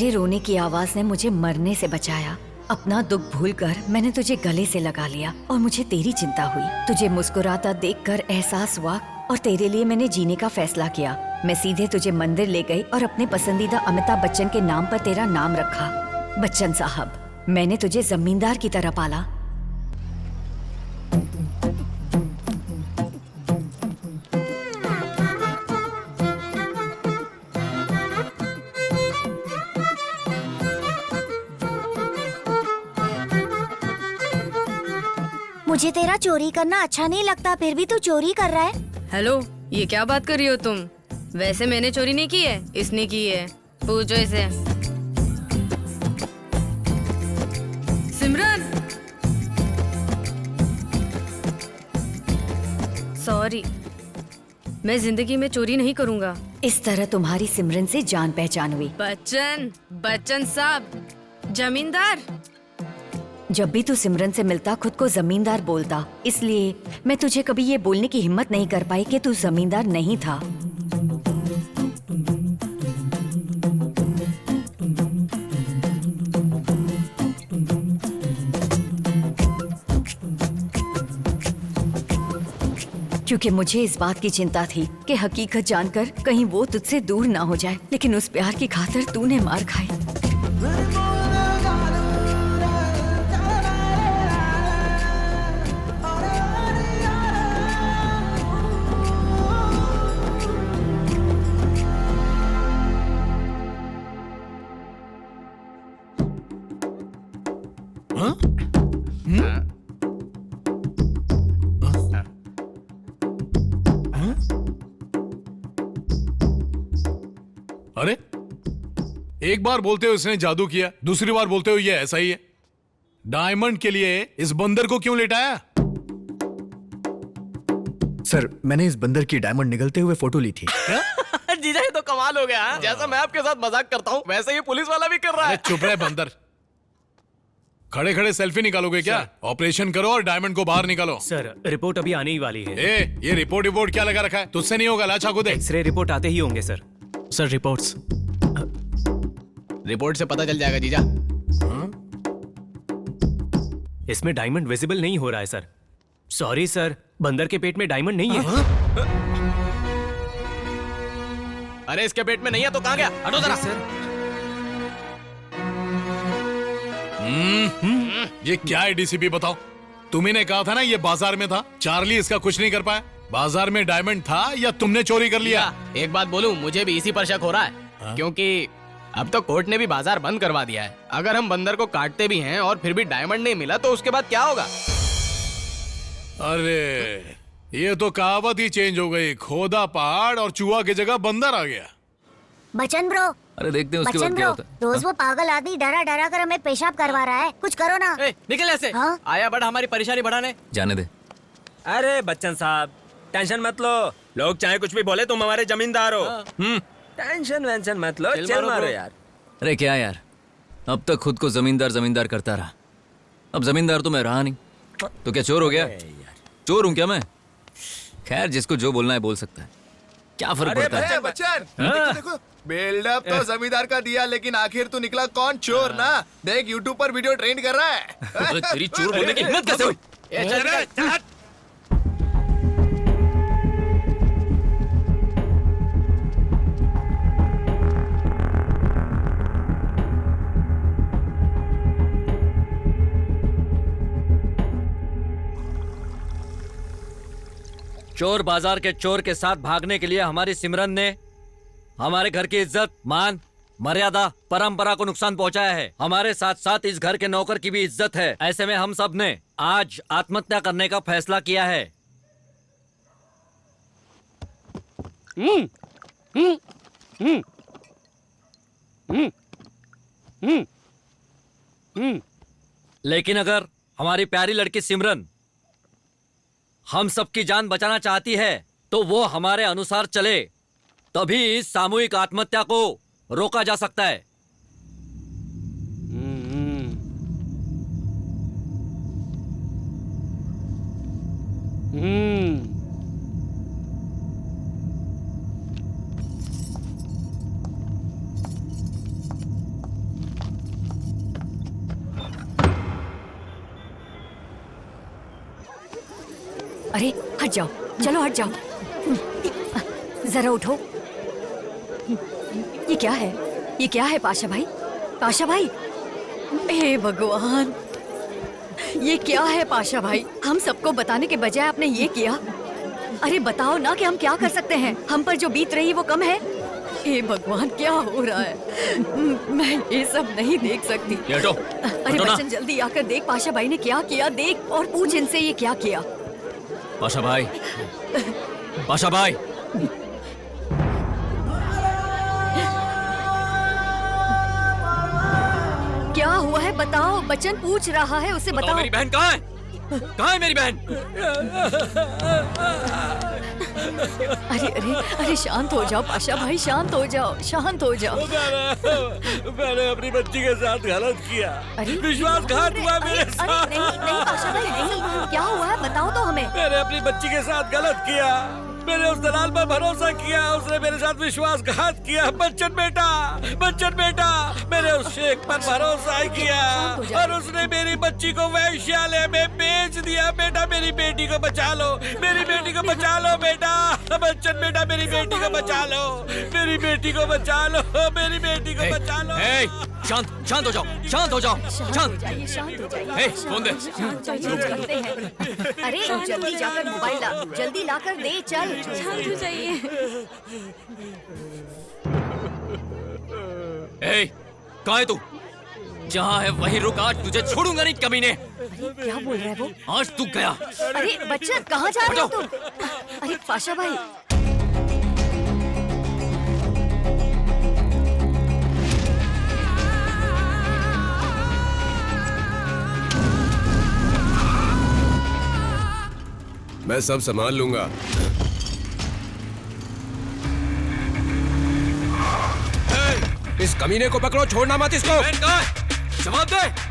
Speaker 10: तेरे रोने की आवाज ने मुझे मरने से बचाया। अपना दुख भूलकर मैंने तुझे गले से लगा लिया और मुझे तेरी चिंता हुई। तुझे मुस्कुराता देखकर एहसास हुआ और तेरे लिए मैंने जीने का फैसला किया। मैं सीधे तुझे मंदिर ले गई और अपने पसंदीदा अमिताभ बच्चन के नाम पर तेरा नाम रखा। बच्चन साहब, मैंने तुझे जमींदार की तरह पाला।
Speaker 16: मुझे तेरा चोरी करना अच्छा नहीं लगता, फिर भी तू चोरी कर रहा है।
Speaker 7: हेलो, ये क्या बात कर रही हो तुम? वैसे मैंने चोरी नहीं की है, इसने की है। पूछो इसे। सिमरन, सॉरी, मैं जिंदगी में चोरी नहीं करूंगा।
Speaker 10: इस तरह तुम्हारी सिमरन से जान पहचान हुई।
Speaker 7: बच्चन साहब, जमींदार।
Speaker 10: जब भी तू सिमरन से मिलता खुद को जमींदार बोलता, इसलिए मैं तुझे कभी ये बोलने की हिम्मत नहीं कर पाई कि तू जमींदार नहीं था। क्योंकि मुझे इस बात की चिंता थी कि हकीकत जानकर कहीं वो तुझसे दूर ना हो जाए, लेकिन उस प्यार की खातिर तूने मार खाई।
Speaker 13: अरे, एक बार बोलते हो इसने जादू किया, दूसरी बार बोलते हो ये ऐसा ही है। डायमंड के लिए इस बंदर को क्यों लेटाया?
Speaker 18: सर, मैंने इस बंदर की डायमंड निगलते हुए फोटो ली थी।
Speaker 12: जीजा, ये तो कमाल हो गया। जैसा मैं आपके साथ मजाक करता हूँ वैसे ये पुलिस वाला भी कर रहा है।
Speaker 13: चुप रहे बंदर। खड़े खड़े सेल्फी निकालोगे क्या? ऑपरेशन करो और डायमंड को बाहर निकालो।
Speaker 17: सर, रिपोर्ट अभी आने ही वाली है।
Speaker 13: ये रिपोर्ट क्या लगा रखा है? तुझसे नहीं होगा, लाचा को दे।
Speaker 17: एक्सरे रिपोर्ट आते ही होंगे सर।
Speaker 18: Sir, reports.
Speaker 12: रिपोर्ट से पता चल जाएगा जीजा।
Speaker 17: इसमें डायमंड विजिबल नहीं हो रहा है सर। सॉरी सर, बंदर के पेट में डायमंड नहीं है।
Speaker 12: अरे इसके पेट में नहीं है तो कहाँ गया? हटो जरा।
Speaker 13: ये क्या है डीसीपी, बताओ। तुम्ही ने कहा था ना ये बाजार में था। चार्ली इसका कुछ नहीं कर पाया। बाजार में डायमंड था या तुमने चोरी कर लिया?
Speaker 12: एक बात बोलूं, मुझे भी इसी पर शक हो रहा है। क्योंकि अब तो कोर्ट ने भी बाजार बंद करवा दिया है। अगर हम बंदर को काटते भी हैं और फिर भी डायमंड नहीं मिला तो उसके बाद क्या होगा?
Speaker 13: अरे, ये तो कहावत ही चेंज हो गई। खोदा पहाड़ और चूहा की जगह बंदर आ गया।
Speaker 16: बच्चन ब्रो,
Speaker 2: अरे देखते हैं उसके
Speaker 16: बच्चन
Speaker 2: बाद क्या
Speaker 16: ब्रो,
Speaker 2: होता है।
Speaker 16: रोज वो पागल आदमी डरा डरा कर हमें पेशाब करवा रहा है। कुछ करो ना।
Speaker 12: निकल ऐसे।
Speaker 16: हाँ?
Speaker 12: आया बड़ा हमारी परेशानी बढ़ाने।
Speaker 2: जाने दे।
Speaker 21: अरे बच्चन साहब, टेंशन मत लो। लोग चाहे कुछ भी बोले, तुम हमारे जमींदार हो। टेंशन वेंशन मत लो, चल मारो यार।
Speaker 2: अरे क्या यार, अब तक खुद को जमींदार करता रहा। अब जमींदार तो मैं रहा नहीं, तो क्या चोर हो गया? चोर हूं क्या मैं? खैर, जिसको जो बोलना है बोल सकता है, क्या फर्क पड़ता है?
Speaker 20: बच्चन, देखो बिल्डअप तो जमींदार का दिया, लेकिन आखिर तू निकला कौन? चोर ना। देख यूट्यूब पर वीडियो ट्रेंड कर रहा है।
Speaker 2: तेरी चोर बोलने की हिम्मत कैसे हुई?
Speaker 14: चोर बाजार के चोर के साथ भागने के लिए हमारी सिमरन ने हमारे घर की इज्जत, मान, मर्यादा, परंपरा को नुकसान पहुंचाया है। हमारे साथ साथ इस घर के नौकर की भी इज्जत है। ऐसे में हम सब ने आज आत्महत्या करने का फैसला किया है। लेकिन अगर हमारी प्यारी लड़की सिमरन हम सबकी जान बचाना चाहती है तो वो हमारे अनुसार चले, तभी इस सामूहिक आत्महत्या को रोका जा सकता है।
Speaker 10: अरे हट जाओ, चलो हट जाओ। जरा उठो। ये क्या है? ये क्या है पाशा भाई? पाशा भाई, हे भगवान, ये क्या है पाशा भाई? हम सबको बताने के बजाय आपने ये किया। अरे बताओ ना कि हम क्या कर सकते हैं? हम पर जो बीत रही वो कम है? हे भगवान, क्या हो रहा है? मैं ये सब नहीं देख सकती। अरे बच्चन, जल्दी आकर देख पाशा भाई ने क्या किया। देख और पूछ इनसे ये क्या किया।
Speaker 2: पाशा भाई, पाशा भाई,
Speaker 10: क्या हुआ है बताओ। बच्चन पूछ रहा है, उसे बताओ।
Speaker 2: मेरी बहन कहाँ है? कहाँ है मेरी बहन?
Speaker 10: अरे अरे अरे, शांत हो जाओ पाशा भाई, शांत हो जाओ, शांत हो जाओ।
Speaker 14: मैंने अपनी बच्ची के साथ गलत किया। विश्वासघात हुआ मेरे साथ।
Speaker 10: नहीं नहीं पाशा भाई, नहीं, क्या हुआ है बताओ तो हमें।
Speaker 14: मैंने अपनी बच्ची के साथ गलत किया। मैंने उस दलाल पर भरोसा किया, उसने मेरे साथ विश्वासघात किया। बच्चन बेटा, बच्चन बेटा, मैंने उस शेख पर भरोसा किया और उसने मेरी बच्ची को वैश्यालय में बेच दिया। बेटा, मेरी बेटी को बचा लो, मेरी बेटी को बचा लो बेटा। बच्चन बेटा, मेरी बेटी को बचा लो, मेरी बेटी को बचा लो, मेरी बेटी को बचा लो।
Speaker 2: शांत, शांत हो जाओ, शांत हो जाओ, शांत।
Speaker 10: शांत हो जाइए।
Speaker 2: फोन दे।
Speaker 10: करते हैं। अरे जल्दी जाकर मोबाइल ला, जल्दी लाकर दे, चल। शांत हो जाइए।
Speaker 2: कहाँ है तू? जहाँ है वहीं रुक, आज तुझे छोड़ूंगा नहीं कमीने।
Speaker 10: क्या बोल रहा है वो?
Speaker 2: आज तू गया।
Speaker 10: अरे बच्चा, कहाँ जा रहे हो तुम? अरे पाशा भाई,
Speaker 4: मैं सब संभाल लूंगा। इस कमीने को पकड़ो, छोड़ना मत इसको।
Speaker 2: जवाब दे।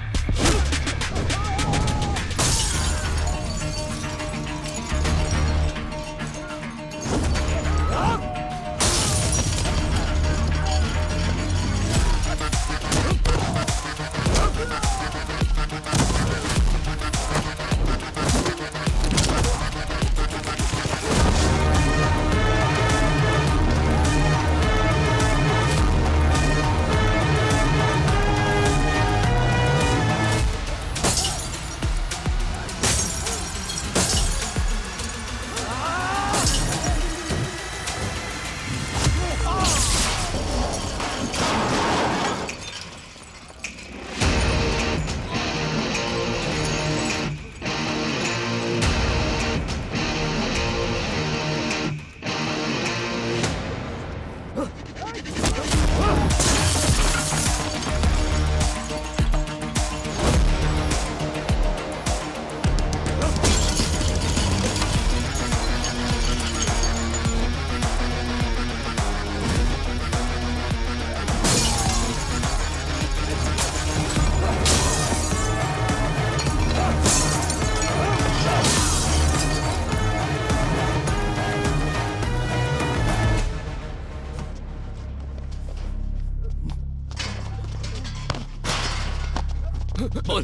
Speaker 2: बोल,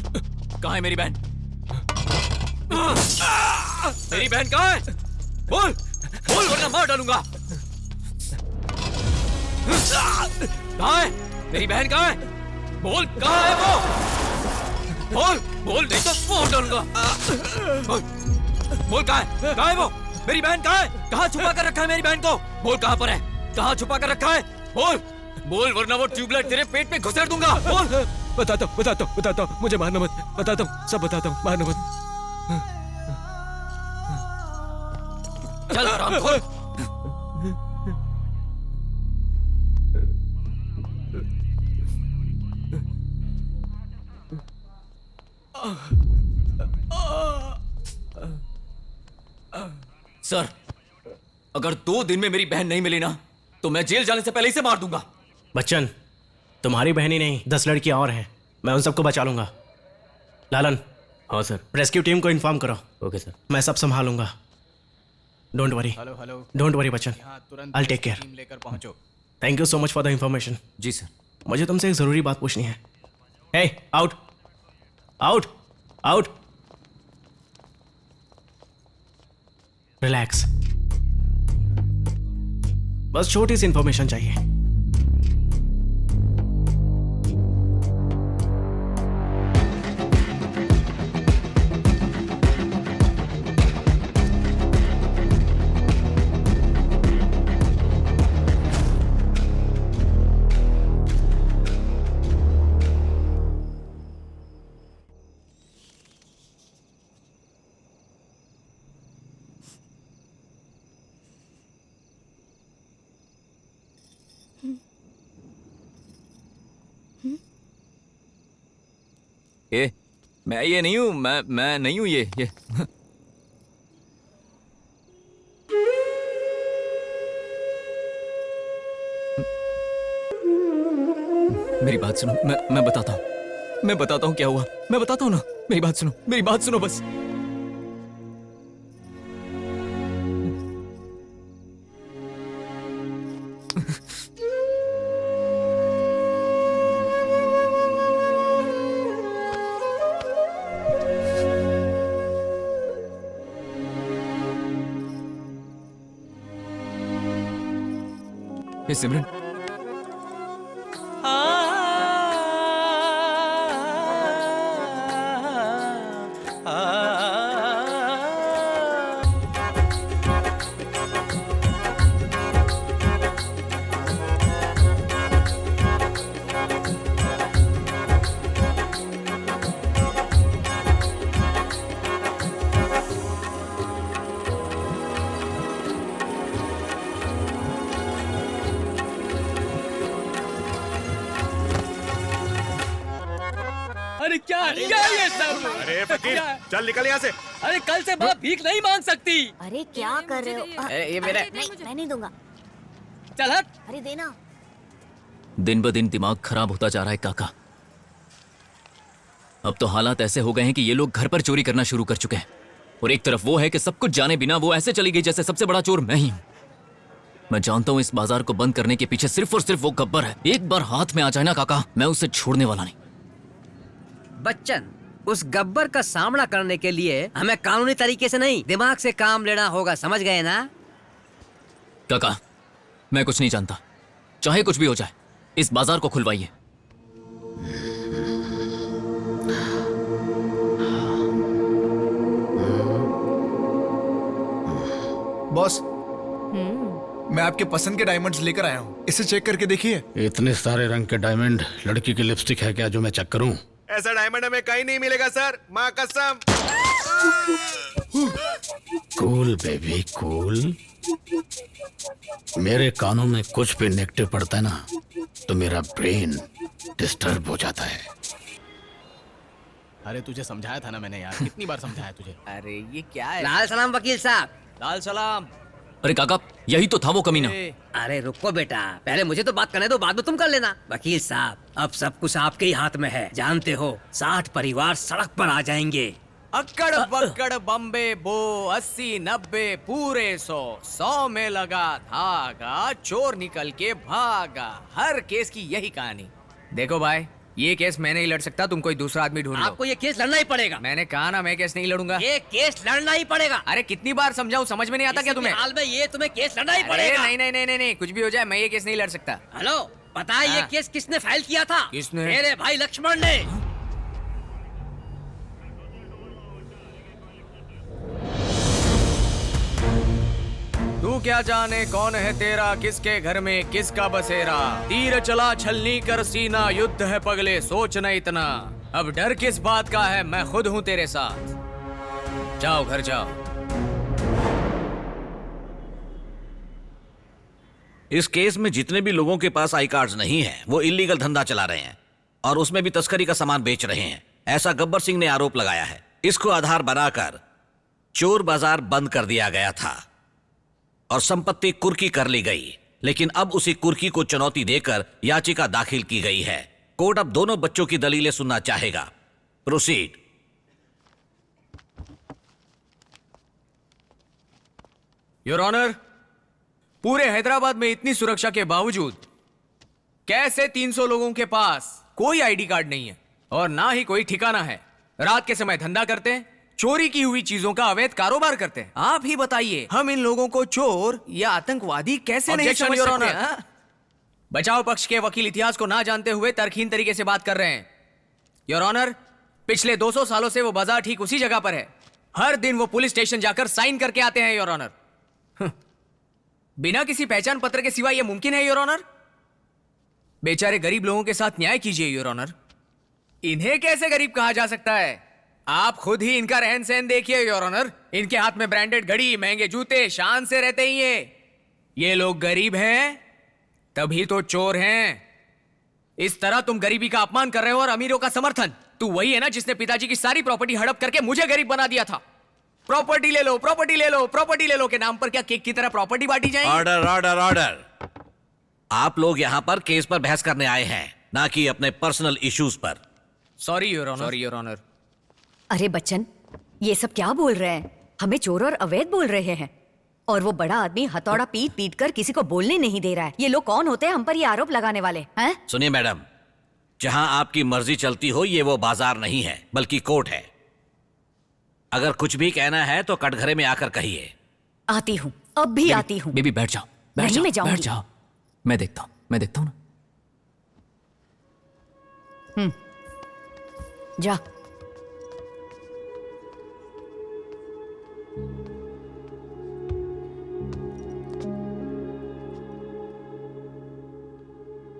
Speaker 2: कहाँ है मेरी बहन? मेरी बहन कहाँ है? बोल, बोल वरना मार डालूंगा। कहाँ है मेरी बहन? कहाँ है? बोल, कहाँ है वो? बोल, बोल नहीं तो मार डालूंगा। बोल, बोल कहाँ है? कहाँ है वो? मेरी बहन कहाँ है? कहाँ छुपा कर रखा है मेरी बहन को? बोल कहाँ पर है? कहाँ छुपा कर रखा है? बोल, बोल वरना वो ट्यूबलाइट तेरे पेट में घुसेड़ दूंगा। बोल।
Speaker 9: बताता हूँ, मुझे मारना मत। बताता हूँ, सब बताता हूँ, मारना मत।
Speaker 2: चल हरामखोर। सर, अगर 2 दिन में मेरी बहन नहीं मिली ना तो मैं जेल जाने से पहले इसे मार दूंगा।
Speaker 6: बच्चन, तुम्हारी बहन ही नहीं 10 लड़कियां और हैं, मैं उन सबको बचा लूंगा। लालन।
Speaker 8: हाँ सर।
Speaker 6: रेस्क्यू टीम को इन्फॉर्म करो।
Speaker 8: Okay sir.
Speaker 6: मैं सब संभालूंगा। Don't worry.
Speaker 20: Hello.
Speaker 6: Don't worry Bachchan, I take care.
Speaker 20: Team लेकर पहुंचो।
Speaker 6: Thank you so much for the information.
Speaker 2: जी सर।
Speaker 6: मुझे तुमसे एक जरूरी बात पूछनी है। Hey, out out out.
Speaker 3: Relax, बस छोटी सी इंफॉर्मेशन चाहिए।
Speaker 2: ये मैं ये नहीं हूँ, मैं नहीं हूँ ये मेरी बात सुनो, मैं बताता हूँ क्या हुआ, मैं बताता हूँ ना। मेरी बात सुनो बस। हे सिमरन,
Speaker 14: अरे क्या ये सब?
Speaker 20: अरे फकीर, चल निकल यहाँ से।
Speaker 14: अरे कल से बाप भीख नहीं मांग सकती।
Speaker 16: अरे क्या कर रहे हो?
Speaker 12: ये मेरा
Speaker 16: नहीं, मैं नहीं दूंगा।
Speaker 14: चल हट।
Speaker 16: अरे देना।
Speaker 2: दिन ब दिन दिमाग खराब होता जा रहा है काका। अब तो हालात ऐसे हो गए हैं कि ये लोग घर पर चोरी करना शुरू कर चुके हैं, और एक तरफ वो है कि सब कुछ जाने बिना वो ऐसे चली गई जैसे सबसे बड़ा चोर मैं ही हूं। मैं जानता हूं इस बाजार को बंद करने के पीछे सिर्फ और सिर्फ वो गब्बर है। एक बार हाथ में आ जाए ना काका, मैं उसे छोड़ने वाला नहीं।
Speaker 22: बच्चन, उस गब्बर का सामना करने के लिए हमें कानूनी तरीके से नहीं, दिमाग से काम लेना होगा, समझ गए ना?
Speaker 2: काका, मैं कुछ नहीं जानता, चाहे कुछ भी हो जाए, इस बाजार को खुलवाइए।
Speaker 20: बॉस, मैं आपके पसंद के डायमंड्स लेकर आया हूँ, इसे चेक करके देखिए।
Speaker 19: इतने सारे रंग के डायमंड लड़की की लिपस्टिक है क्या जो मैं चेक करूं?
Speaker 20: ऐसा डायमंड हमें कहीं नहीं मिलेगा सर, माँ कसम।
Speaker 19: Cool baby cool. मेरे कानों में कुछ भी नेगेटिव पड़ता है ना तो मेरा ब्रेन डिस्टर्ब हो जाता है।
Speaker 3: अरे तुझे समझाया था ना मैंने यार, कितनी बार समझाया तुझे।
Speaker 12: अरे ये क्या है?
Speaker 22: लाल सलाम वकील साहब।
Speaker 12: लाल सलाम।
Speaker 2: अरे काका, यही तो था वो कमीना।
Speaker 22: अरे रुको बेटा, पहले मुझे तो बात करने दो, बाद में तुम कर लेना। वकील साहब, अब सब कुछ आपके ही हाथ में है। जानते हो 60 परिवार सड़क पर आ जाएंगे।
Speaker 12: अक्कड़ बक्कड़ बम्बे बो 80-90 पूरे 100 में लगा धागा, चोर निकल के भागा। हर केस की यही कहानी। देखो भाई, ये केस मैं नहीं लड़ सकता, तुम कोई दूसरा आदमी ढूंढ लो।
Speaker 22: आपको ये केस लड़ना ही पड़ेगा।
Speaker 12: मैंने कहा ना, मैं केस नहीं लड़ूंगा।
Speaker 22: ये केस लड़ना ही पड़ेगा।
Speaker 12: अरे कितनी बार समझाऊं, समझ में नहीं आता क्या तुम्हें?
Speaker 22: हाल में ये तुम्हें केस लड़ना ही
Speaker 12: अरे
Speaker 22: पड़ेगा।
Speaker 12: नहीं, कुछ भी हो जाए मैं ये केस नहीं लड़ सकता।
Speaker 22: हेलो, पता है ये केस किसने फाइल किया था?
Speaker 12: किसने?
Speaker 22: मेरे भाई लक्ष्मण ने।
Speaker 12: तू क्या जाने कौन है तेरा, किसके घर में किसका बसेरा। तीर चला छलनी कर सीना, युद्ध है पगले सोच न इतना। अब डर किस बात का है, मैं खुद हूँ तेरे साथ। जाओ घर जाओ।
Speaker 5: इस केस में जितने भी लोगों के पास आई कार्ड्स नहीं हैं, वो इलीगल धंधा चला रहे हैं और उसमें भी तस्करी का सामान बेच रहे हैं। ऐसा गब्बर सिंह ने आरोप लगाया है। इसको आधार बनाकर चोर बाजार बंद कर दिया गया था और संपत्ति कुर्की कर ली गई, लेकिन अब उसी कुर्की को चुनौती देकर याचिका दाखिल की गई है। कोर्ट अब दोनों बच्चों की दलीलें सुनना चाहेगा। प्रोसीड।
Speaker 12: योर ऑनर, पूरे हैदराबाद में इतनी सुरक्षा के बावजूद कैसे 300 लोगों के पास कोई आईडी कार्ड नहीं है और ना ही कोई ठिकाना है। रात के समय धंधा करते हैं, चोरी की हुई चीजों का अवैध कारोबार करते हैं। आप ही बताइए, हम इन लोगों को चोर या आतंकवादी कैसे नहीं Objection, समझ Your सकते? Honor। हाँ? बचाव पक्ष के वकील इतिहास को ना जानते हुए तर्कहीन तरीके से बात कर रहे हैं। योर ऑनर, पिछले 200 सालों से वो बाजार ठीक उसी जगह पर है। हर दिन वो पुलिस स्टेशन जाकर साइन करके आते हैं योर ऑनर। बिना किसी पहचान पत्र के सिवा यह मुमकिन है योर ऑनर? बेचारे गरीब लोगों के साथ न्याय कीजिए योर ऑनर। इन्हें कैसे गरीब कहा जा सकता है? आप खुद ही इनका रहन सहन देखिए योर ऑनर। इनके हाथ में ब्रांडेड घड़ी, महंगे जूते, शान से रहते ही ये लोग गरीब हैं तभी तो चोर हैं। इस तरह तुम गरीबी का अपमान कर रहे हो और अमीरों का समर्थन। तू वही है ना जिसने पिताजी की सारी प्रॉपर्टी हड़प करके मुझे गरीब बना दिया था। प्रॉपर्टी ले लो, प्रॉपर्टी ले लो, प्रॉपर्टी ले लो के नाम पर क्या केक की तरह प्रॉपर्टी बांटी जाएगी?
Speaker 5: Order order order. आप लोग यहाँ पर केस पर बहस करने आए हैं, ना कि अपने पर्सनल इश्यूज पर।
Speaker 12: Sorry your honour. Sorry your honour.
Speaker 10: अरे बच्चन, ये सब क्या बोल रहे हैं? हमें चोर और अवैध बोल रहे हैं और वो बड़ा आदमी हथौड़ा पीट पीट कर किसी को बोलने नहीं दे रहा है। ये लोग कौन होते हैं हम पर ये आरोप लगाने वाले हैं?
Speaker 5: सुनिए मैडम, जहां आपकी मर्जी चलती हो ये वो बाजार नहीं है बल्कि कोर्ट है। अगर कुछ भी कहना है तो कटघरे में आकर कहिए।
Speaker 10: आती हूँ, अब भी आती हूँ।
Speaker 2: बेबी बैठ जाओ, बैठ
Speaker 10: नहीं,
Speaker 2: जाओ,
Speaker 10: मैं जाऊंगी।
Speaker 2: बैठ जाओ। मैं देखता हूँ ना।
Speaker 10: जा।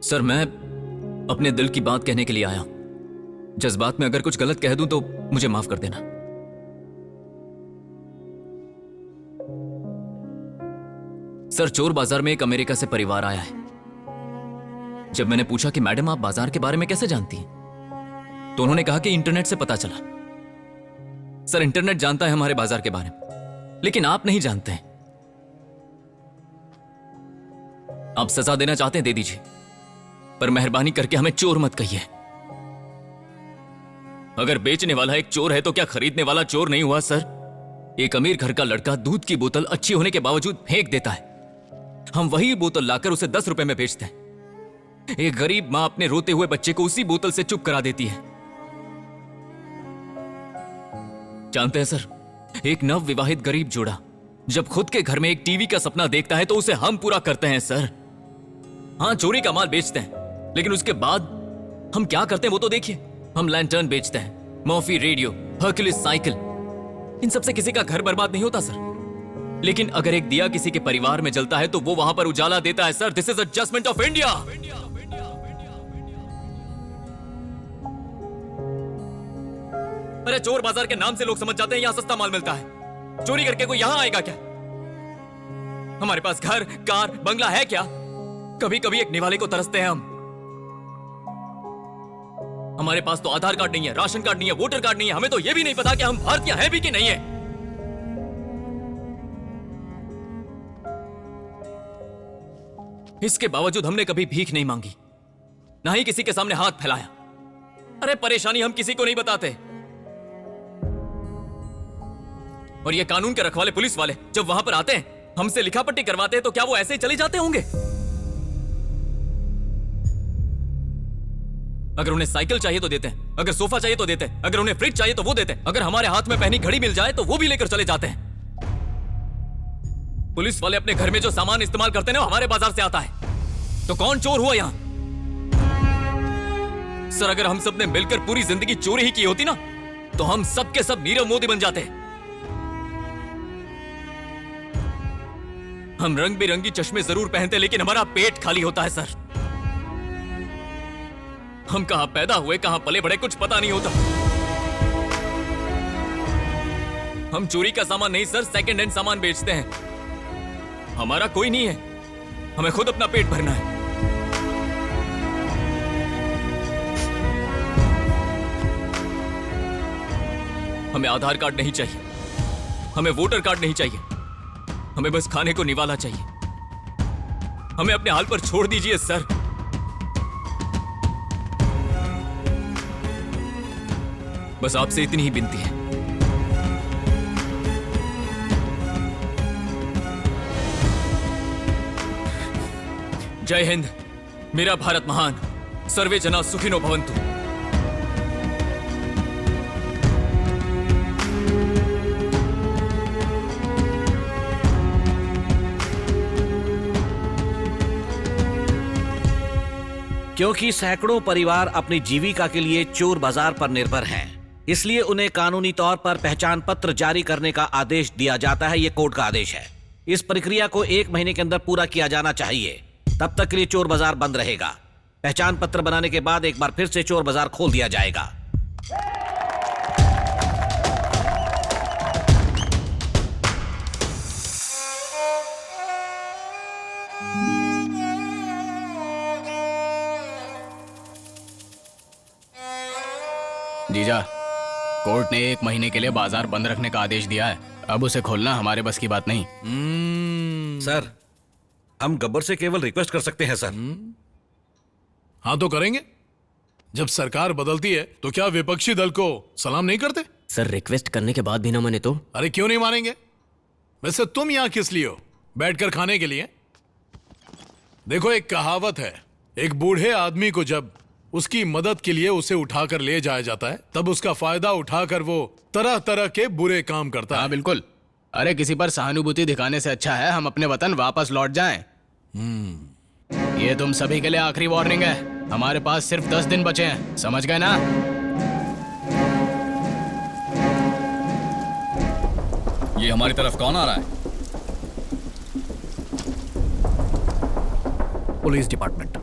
Speaker 2: सर, मैं अपने दिल की बात कहने के लिए आया हूं। जज्बात में अगर कुछ गलत कह दूं तो मुझे माफ कर देना। सर, चोर बाजार में एक अमेरिका से परिवार आया है। जब मैंने पूछा कि मैडम आप बाजार के बारे में कैसे जानती हैं, तो उन्होंने कहा कि इंटरनेट से पता चला। सर, इंटरनेट जानता है हमारे बाजार के बारे में, लेकिन आप नहीं जानते हैं। आप सजा देना चाहते हैं, दे दीजिए, पर मेहरबानी करके हमें चोर मत कहिए। अगर बेचने वाला एक चोर है तो क्या खरीदने वाला चोर नहीं हुआ? सर, एक अमीर घर का लड़का दूध की बोतल अच्छी होने के बावजूद फेंक देता है। हम वही बोतल लाकर उसे 10 रुपए में बेचते हैं। एक गरीब मां अपने रोते हुए बच्चे को उसी बोतल से चुप करा देती है। जानते हैं सर, एक नव विवाहित गरीब जोड़ा जब खुद के घर में एक टीवी का सपना देखता है तो उसे हम पूरा करते हैं। सर, हाँ, चोरी का माल बेचते हैं, लेकिन उसके बाद हम क्या करते हैं वो तो देखिए। हम लैंटर्न बेचते हैं, मॉफी रेडियो, हर्क्यूलिस साइकिल। इन सबसे किसी का घर बर्बाद नहीं होता सर, लेकिन अगर एक दिया किसी के परिवार में जलता है तो वो वहां पर उजाला देता है। Sir, this is a judgement of India. अरे, चोर बाजार के नाम से लोग समझ जाते हैं यहां सस्ता माल मिलता है। चोरी करके कोई यहां आएगा क्या? हमारे पास घर, कार, बंगला है क्या? कभी कभी एक निवाले को तरसते हैं हम। हमारे पास तो आधार कार्ड नहीं है, राशन कार्ड नहीं है, वोटर कार्ड नहीं है। हमें तो यह भी नहीं पता कि हम भारतीय हैं भी कि नहीं है। इसके बावजूद हमने कभी भीख नहीं मांगी, ना ही किसी के सामने हाथ फैलाया। अरे, परेशानी हम किसी को नहीं बताते। और ये कानून के रखवाले पुलिस वाले जब वहां पर आते हैं, हमसे लिखा पट्टी करवाते हैं, तो क्या वो ऐसे ही चले जाते होंगे? अगर उन्हें साइकिल चाहिए तो देते हैं, अगर सोफा चाहिए तो देते हैं, अगर उन्हें फ्रिज चाहिए तो वो देते हैं, अगर हमारे हाथ में पहनी घड़ी मिल जाए तो वो भी लेकर चले जाते हैं। पुलिस वाले अपने घर में जो सामान इस्तेमाल करते हैं ना, हमारे बाजार से आता है। तो कौन चोर हुआ यहां? सर, अगर हम सब ने मिलकर पूरी जिंदगी चोरी ही की होती ना, तो हम सब के सब नीरव मोदी बन जाते। हम रंग बिरंगी चश्मे जरूर पहनते, लेकिन हमारा पेट खाली होता है। सर, हम कहां पैदा हुए, कहां पले बड़े, कुछ पता नहीं होता। हम चोरी का सामान नहीं सर, सेकंड हैंड सामान बेचते हैं। हमारा कोई नहीं है, हमें खुद अपना पेट भरना है। हमें आधार कार्ड नहीं चाहिए, हमें वोटर कार्ड नहीं चाहिए, हमें बस खाने को निवाला चाहिए। हमें अपने हाल पर छोड़ दीजिए सर। बस आपसे इतनी ही विनती है। जय हिंद, मेरा भारत महान, सर्वे जना सुखिनो भवन्तु।
Speaker 5: क्योंकि सैकड़ों परिवार अपनी जीविका के लिए चोर बाजार पर निर्भर हैं, इसलिए उन्हें कानूनी तौर पर पहचान पत्र जारी करने का आदेश दिया जाता है। ये कोर्ट का आदेश है। इस प्रक्रिया को 1 महीने के अंदर पूरा किया जाना चाहिए। तब तक के लिए चोर बाजार बंद रहेगा। पहचान पत्र बनाने के बाद एक बार फिर से चोर बाजार खोल दिया जाएगा।
Speaker 3: जीजा, कोर्ट ने 1 महीने के लिए बाजार बंद रखने का आदेश दिया है। अब उसे खोलना हमारे बस की बात नहीं।
Speaker 5: सर, हम गब्बर से केवल रिक्वेस्ट कर सकते हैं सर।
Speaker 13: हाँ तो करेंगे। जब सरकार बदलती है तो क्या विपक्षी दल को सलाम नहीं करते?
Speaker 21: सर, रिक्वेस्ट करने के बाद भी ना माने तो?
Speaker 13: अरे क्यों नहीं मानेंगे? वैसे तुम यहां किस लिए हो? बैठकर खाने के लिए? देखो, एक कहावत है, एक बूढ़े आदमी को जब उसकी मदद के लिए उसे उठाकर ले जाया जाता है, तब उसका फायदा उठाकर वो तरह तरह के बुरे काम करता है।
Speaker 3: हाँ बिल्कुल। अरे किसी पर सहानुभूति दिखाने से अच्छा है हम अपने वतन वापस लौट जाएं। ये तुम सभी के लिए आखिरी वार्निंग है। हमारे पास सिर्फ 10 दिन बचे हैं, समझ गए ना?
Speaker 11: ये हमारी तरफ कौन आ रहा है?
Speaker 18: Police department.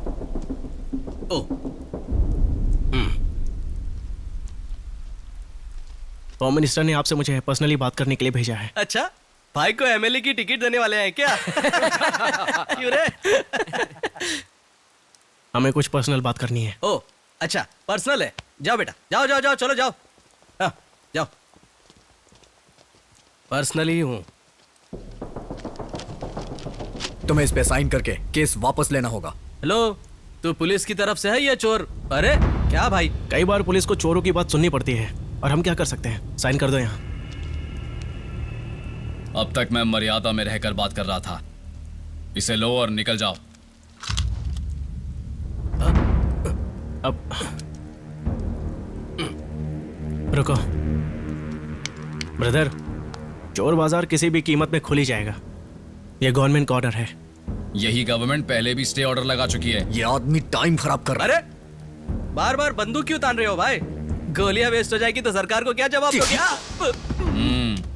Speaker 3: होम मिनिस्टर ने आपसे मुझे पर्सनली बात करने के लिए भेजा है।
Speaker 6: अच्छा, भाई को एमएलए की टिकट देने वाले हैं क्या? क्यों रे?
Speaker 3: हमें कुछ पर्सनल बात करनी है।
Speaker 6: ओ, अच्छा, पर्सनल है। जाओ बेटा, जाओ जाओ जाओ, चलो जाओ। हाँ, जाओ। पर्सनली हूँ।
Speaker 18: तुम्हें इस पे साइन करके केस वापस लेना होगा।
Speaker 6: हेलो, तू पुलिस की तरफ से है या चोर? अरे क्या भाई?
Speaker 3: कई बार पुलिस को चोरों की बात सुननी पड़ती है, और हम क्या कर सकते हैं? साइन कर दो यहाँ।
Speaker 11: अब तक मैं मर्यादा में रहकर बात कर रहा था। इसे लो और निकल जाओ।
Speaker 3: अब रुको ब्रदर, चोर बाजार किसी भी कीमत में खुली जाएगा। यह गवर्नमेंट का ऑर्डर है।
Speaker 11: यही गवर्नमेंट पहले भी स्टे ऑर्डर लगा चुकी है।
Speaker 18: ये आदमी टाइम खराब कर रहा है।
Speaker 6: अरे बार बार बंदूक क्यों तान रहे हो भाई? गोलियां वेस्ट हो जाएगी तो सरकार को क्या जवाब दोगे?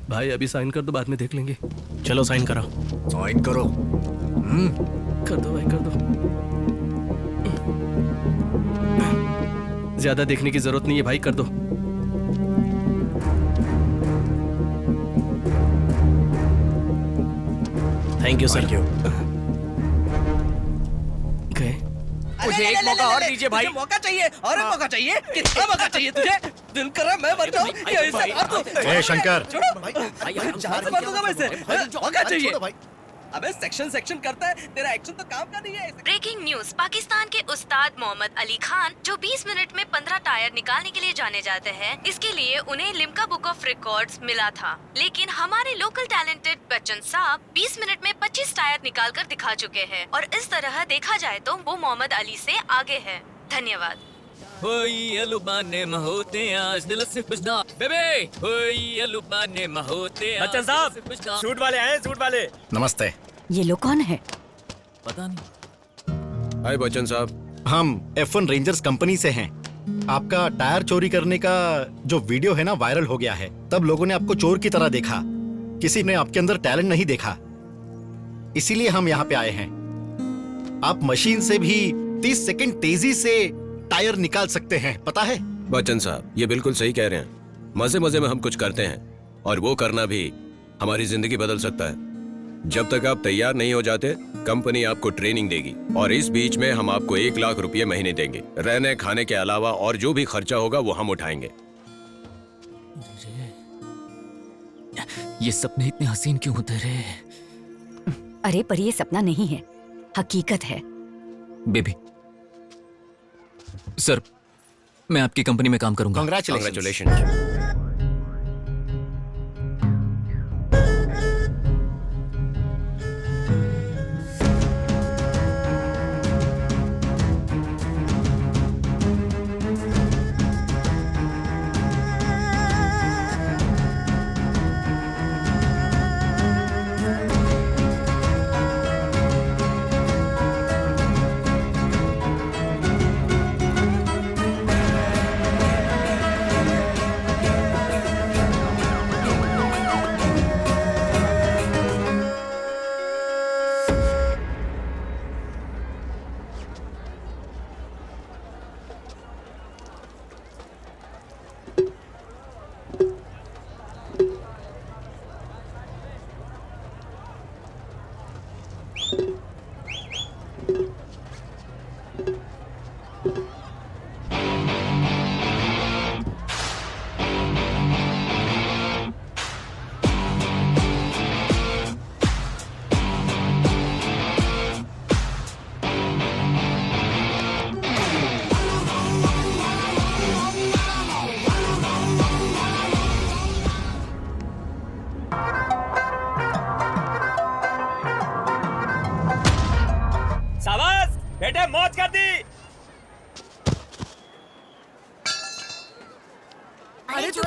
Speaker 6: भाई अभी साइन कर दो, बाद में देख लेंगे।
Speaker 3: चलो साइन करो।
Speaker 18: साइन करो।
Speaker 6: कर दो भाई, कर दो। ज्यादा देखने की जरूरत नहीं है भाई, कर दो।
Speaker 3: Thank you sir.
Speaker 6: मुझे एक मौका और दीजिए भाई। मौका चाहिए और एक मौका चाहिए। कितना मौका चाहिए तुझे? दिल कर रहा मैं मर जाऊं या इसे मार दो।
Speaker 20: ए शंकर,
Speaker 6: जहां से मार दूंगा मैं इसे। मौका चाहिए। अबे सेक्शन करता है, तेरा एक्शन तो काम का नहीं है।
Speaker 7: ब्रेकिंग न्यूज, पाकिस्तान के उस्ताद मोहम्मद अली खान जो 20 मिनट में 15 टायर निकालने के लिए जाने जाते हैं, इसके लिए उन्हें लिम्का बुक ऑफ रिकॉर्ड्स मिला था। लेकिन हमारे लोकल टैलेंटेड बच्चन साहब 20 मिनट में 25 टायर निकाल कर दिखा चुके हैं, और इस तरह देखा जाए तो वो मोहम्मद अली से आगे है। धन्यवाद।
Speaker 21: बच्चन साहब, सूट वाले आए, सूट वाले।
Speaker 20: नमस्ते।
Speaker 10: ये लोग कौन है?
Speaker 2: पता नहीं।
Speaker 4: हाय बच्चन साहब,
Speaker 20: हम F1 रेंजर्स कंपनी से हैं। आपका टायर चोरी करने का जो वीडियो है ना, वायरल हो गया है। तब लोगों ने आपको चोर की तरह देखा, किसी ने आपके अंदर टैलेंट नहीं देखा। इसीलिए हम यहाँ पे आए हैं। आप मशीन से भी 30 सेकंड तेजी से टायर निकाल सकते हैं, पता है?
Speaker 4: बच्चन साहब, ये बिल्कुल सही कह रहे हैं। मजे मजे में हम कुछ करते हैं, और वो करना भी हमारी जिंदगी बदल सकता है। जब तक आप तैयार नहीं हो जाते, कंपनी आपको ट्रेनिंग देगी, और इस बीच में हम आपको 1 लाख रुपए महीने देंगे। रहने खाने के अलावा और जो भी खर्चा होगा वो हम उठाएंगे।
Speaker 2: ये सपने इतने हसीन क्यों होते रहे?
Speaker 10: अरे पर ये सपना नहीं है, हकीकत है।
Speaker 2: बेबी सर, मैं आपकी कंपनी में काम करूंगा।
Speaker 4: कांग्रेचुलेशन।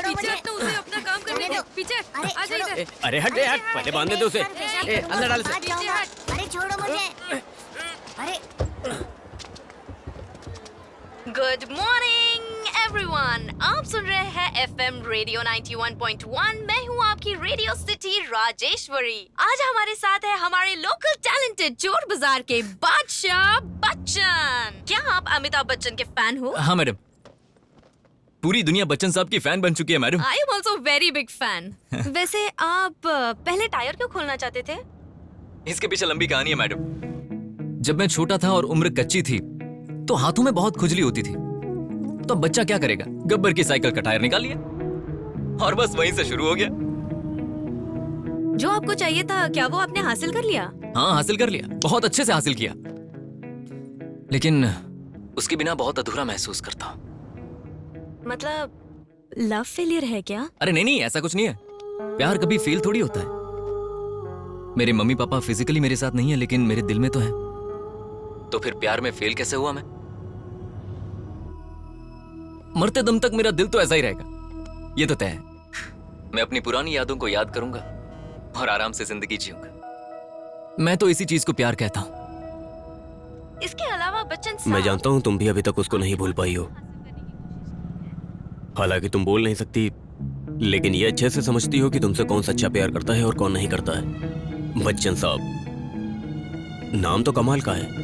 Speaker 7: पीछे हटो, उसे अपना काम करने दो। पीछे आ जा इधर।
Speaker 8: अरे हट रे, हट, पहले बांधने दे उसे।
Speaker 12: अंदर डाल इसे।
Speaker 7: पीछे हट।
Speaker 16: अरे छोड़ो मुझे। अरे
Speaker 7: गुड मॉर्निंग एवरीवन, आप सुन रहे हैं एफएम रेडियो 91.1। मैं हूँ आपकी रेडियो सिटी राजेश्वरी। आज हमारे साथ है हमारे लोकल टैलेंटेड चोर बाजार के बादशाह बच्चन। क्या आप अमिताभ बच्चन के फैन हो?
Speaker 2: हाँ मैडम, पूरी दुनिया बच्चन साहब की फैन बन चुकी है madam.
Speaker 7: I am also very big fan. वैसे आप पहले टायर क्यों खोलना चाहते थे?
Speaker 2: इसके पीछे लंबी कहानी है मैडम। जब मैं छोटा था और उम्र कच्ची थी तो हाथों में बहुत खुजली होती थी, तो बच्चा क्या करेगा, गब्बर की साइकिल का टायर निकाल लिया और बस वहीं से शुरू हो गया।
Speaker 7: जो आपको चाहिए था क्या वो आपने हासिल कर लिया?
Speaker 2: हाँ हासिल कर लिया, बहुत अच्छे से हासिल किया, लेकिन उसके बिना बहुत अधूरा महसूस करता हूँ।
Speaker 7: मतलब लव फेलियर है क्या?
Speaker 2: अरे नहीं नहीं, ऐसा कुछ नहीं है। प्यार कभी फेल थोड़ी होता है। मेरे मम्मी पापा फिजिकली मेरे साथ नहीं है, लेकिन मेरे दिल में तो है। तो फिर प्यार में फेल कैसे हुआ मैं? मरते दम तक मेरा दिल तो ऐसा ही रहेगा, ये तो तय है। मैं अपनी पुरानी यादों को याद करूंगा और आराम से जिंदगी जीऊंगा। मैं तो इसी चीज को प्यार कहता हूं।
Speaker 7: इसके अलावा बच्चन साहब,
Speaker 8: मैं जानता हूँ तुम भी अभी तक उसको नहीं भूल पाई हो। हालांकि तुम बोल नहीं सकती, लेकिन ये अच्छे से समझती हो कि तुमसे कौन सच्चा प्यार करता है और कौन नहीं करता है। बच्चन साहब, नाम तो कमाल का है।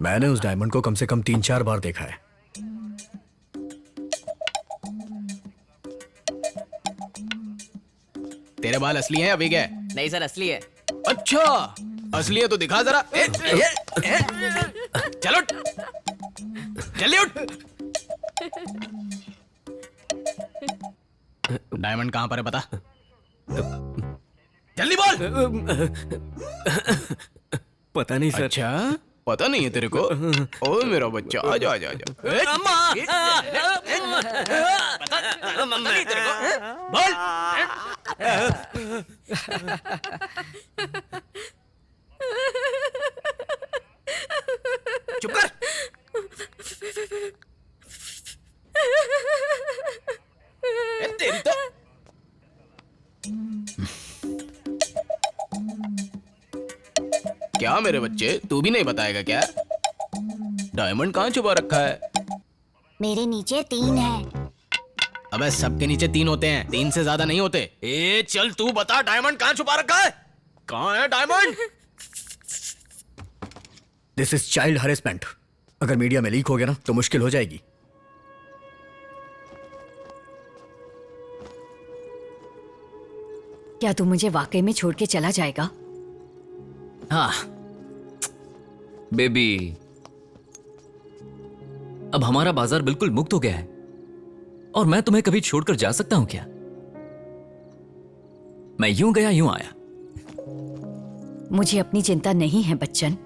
Speaker 18: मैंने उस डायमंड को कम से कम 3-4 बार देखा है।
Speaker 3: तेरे बाल असली हैं या बिग है?
Speaker 12: नहीं सर, असली है।
Speaker 3: अच्छा, असली है तो दिखा जरा। चलो जल्दी उठ। डायमंड कहाँ पर है बता, जल्दी बोल।
Speaker 8: पता नहीं सर।
Speaker 3: अच्छा, पता नहीं है तेरे को? ओ मेरा बच्चा, आजा आजा आजा। बोल। चुप कर। तेरी तो क्या मेरे बच्चे, तू भी नहीं बताएगा क्या? डायमंड कहाँ छुपा रखा है?
Speaker 16: मेरे नीचे 3 है।
Speaker 3: अबे सबके नीचे 3 होते हैं, 3 से ज्यादा नहीं होते। ए चल तू बता, डायमंड कहाँ छुपा रखा है? कहाँ है diamond?
Speaker 18: This is child harassment. अगर मीडिया में लीक हो गया ना तो मुश्किल हो जाएगी।
Speaker 10: क्या तू मुझे वाकई में छोड़ के चला जाएगा?
Speaker 2: हाँ बेबी, अब हमारा बाजार बिल्कुल मुक्त हो गया है और मैं तुम्हें कभी छोड़कर जा सकता हूं क्या? मैं यूं गया यूं आया।
Speaker 10: मुझे अपनी चिंता नहीं है बच्चन।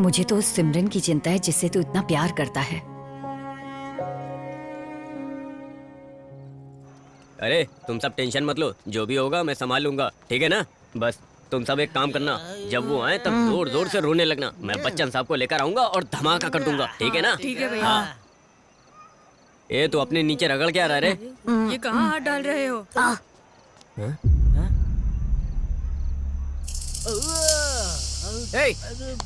Speaker 10: मुझे तो उस सिमरन की चिंता है जिससे तू इतना प्यार करता है।
Speaker 8: अरे तुम सब टेंशन मत लो, जो भी होगा मैं संभाल लूंगा, ठीक है ना? बस तुम सब एक काम करना, जब वो आए तब जोर जोर से रोने लगना। मैं बच्चन साहब को लेकर आऊंगा और धमाका कर दूंगा, ठीक है ना?
Speaker 7: ठीक है भैया।
Speaker 8: हाँ। ए तो अपने नीचे रगड़ क्या रहा रे?
Speaker 7: ये कहाँ हाथ डाल रहे हो?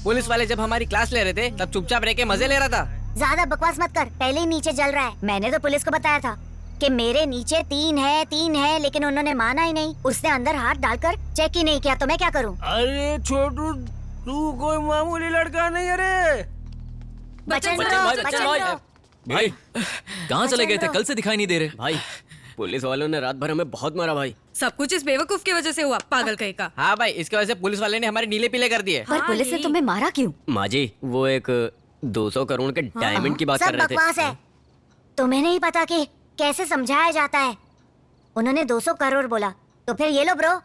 Speaker 12: पुलिस वाले जब हमारी क्लास ले रहे थे तब चुपचाप रह के मजे ले रहा था।
Speaker 16: ज्यादा बकवास मत कर, पहले ही नीचे जल रहा है। मैंने तो पुलिस को बताया था कि मेरे नीचे 3 है, लेकिन उन्होंने माना ही नहीं। उसने अंदर हाथ डालकर चेक ही नहीं किया, तो मैं क्या करूं?
Speaker 21: अरे छोटू, तू कोई मामूली लड़का नहीं है रे।
Speaker 16: बच्चन
Speaker 2: भाई कहाँ चले गए थे? कल से दिखाई नहीं दे रहे।
Speaker 8: भाई पुलिस वालों ने रात भर हमें बहुत मारा भाई।
Speaker 7: सब कुछ इस बेवकूफ की वजह से हुआ, पागल कहीं का।
Speaker 12: हाँ भाई, इसकी वजह से पुलिस वाले ने हमारे नीले पीले कर दिए।
Speaker 10: पर पुलिस ने तुम्हें मारा क्यों?
Speaker 8: माँ जी, वो एक 200 करोड़ के डायमंड की बात कर
Speaker 16: सब
Speaker 8: रहे थे।
Speaker 16: बकवास है। तुम्हें नहीं पता कि कैसे समझाया जाता है। उन्होंने 200 करोड़ बोला, तो फिर ये लो ब्रो।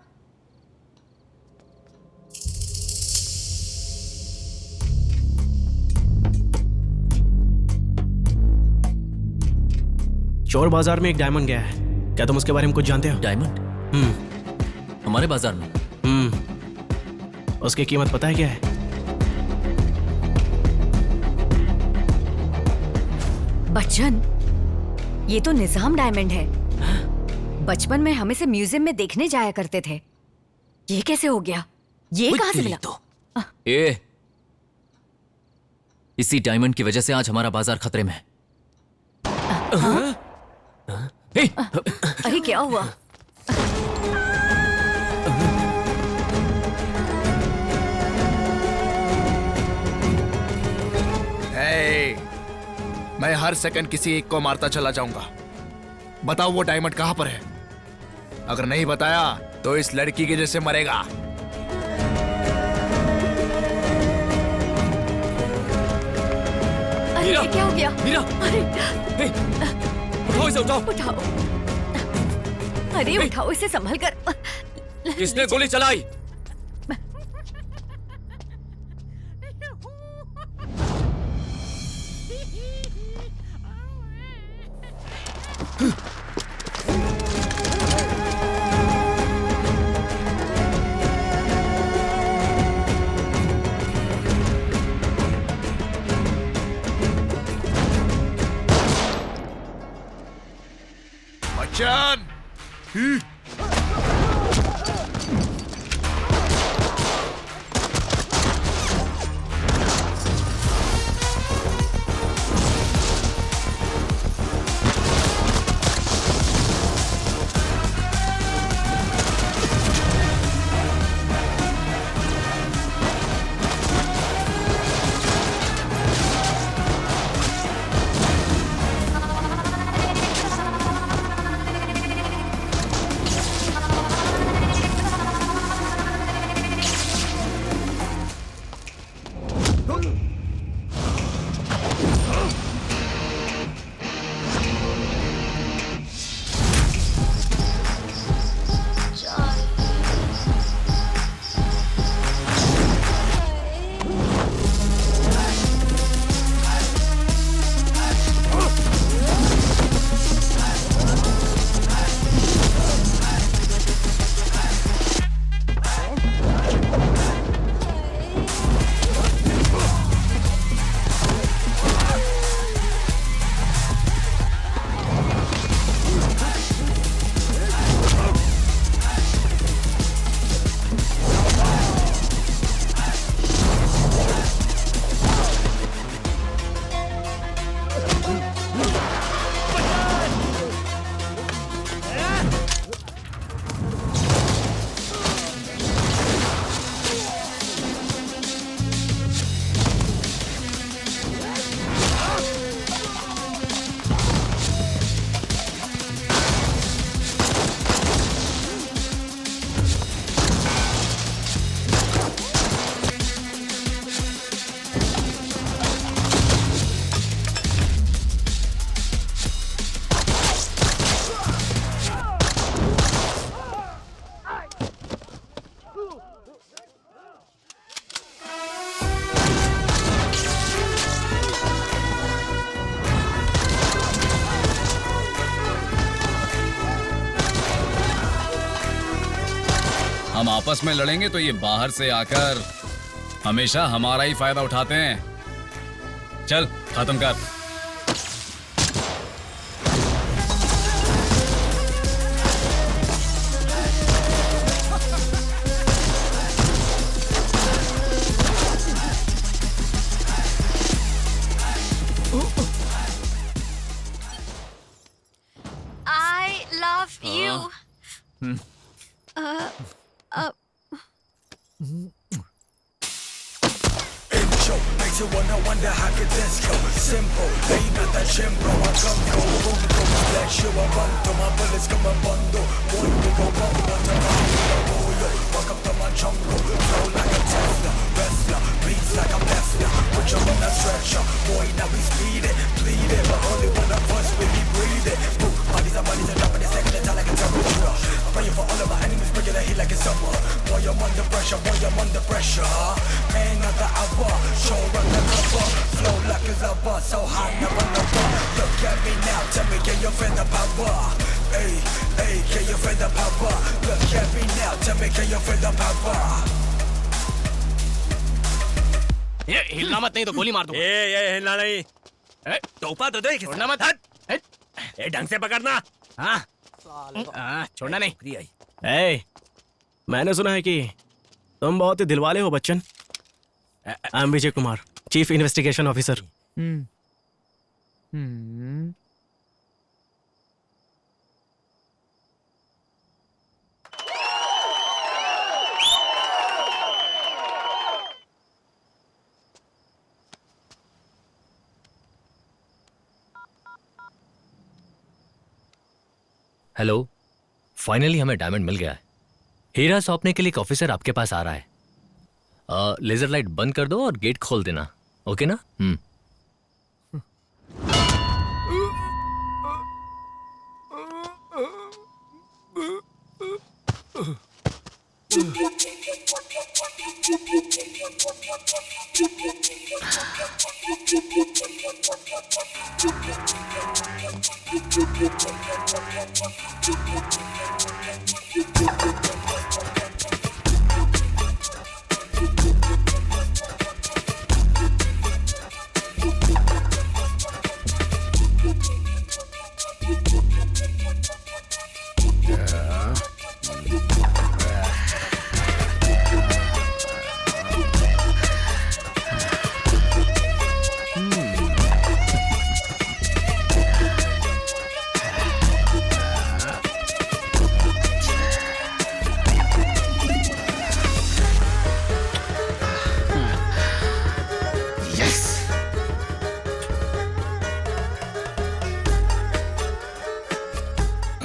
Speaker 1: चोर बाजार में एक डायमंड गया है, क्या तुम उसके बारे में कुछ जानते हो?
Speaker 2: डायमंड? हमारे बाजार में?
Speaker 1: उसकी कीमत पता है क्या है?
Speaker 10: बच्चन, ये तो निजाम डायमंड है। बचपन में हम इसे म्यूजियम में देखने जाया करते थे। ये कैसे हो गया? ये कहां से मिला?
Speaker 2: ए, इसी डायमंड की वजह से आज हमारा बाजार खतरे में है।
Speaker 10: अरे क्या हुआ?
Speaker 15: मैं हर सेकंड किसी एक को मारता चला जाऊंगा। बताओ वो डायमंड कहां पर है? अगर नहीं बताया तो इस लड़की के जैसे मरेगा।
Speaker 10: अरे ये क्या हो गया?
Speaker 2: मीरा!
Speaker 10: अरे
Speaker 2: उठाओ इसे, उठाओ।
Speaker 10: उठाओ। अरे उठाओ इसे, संभल कर।
Speaker 2: किसने गोली चलाई?
Speaker 15: बच्चन!
Speaker 11: हम आपस में लड़ेंगे तो ये बाहर से आकर हमेशा हमारा ही फायदा उठाते हैं। चल खत्म कर।
Speaker 7: I love you.
Speaker 23: Makes you wanna wonder how could this go? Simple, they not that chimpo. I come go, boom, boom, flash you a bunto. My bullets come a bundle. One we go bump, one to yo. Walk up to my jungle, flow like a Tesla, wrestler, beats like a Tesla. Put you on a stretcher, boy. Now we speed it, bleed it, but only one of us really breathe it. Boom, bodies are dropping a second attack like a temperature. I'm praying for all of my enemies, breaking the heat like it's summer. Boy, I'm under pressure, boy, I'm under pressure. Man of the hour, show run the fuck? Flow like a lava, so high, never lower. Look at me now, tell me, can you feel the power? Hey, hey, can you feel the power? Look at me now, tell me, can you feel the power?
Speaker 3: ये हिलना मत, नहीं तो गोली मार दूंगा।
Speaker 21: ये हिलना नहीं। टोपा तो दे,
Speaker 3: छोड़ना मत।
Speaker 21: ये ढंग से पकड़ना।
Speaker 3: हाँ, छोड़ना नहीं।
Speaker 1: ए, मैंने सुना है कि तुम बहुत ही दिलवाले हो Bachchan. I am Vijay Kumar, chief investigation officer.
Speaker 9: Hello, finally हमें डायमंड मिल गया है। हीरा सौंपने के लिए एक ऑफिसर आपके पास आ रहा है। लेजर लाइट बंद कर दो और गेट खोल देना, ओके ना?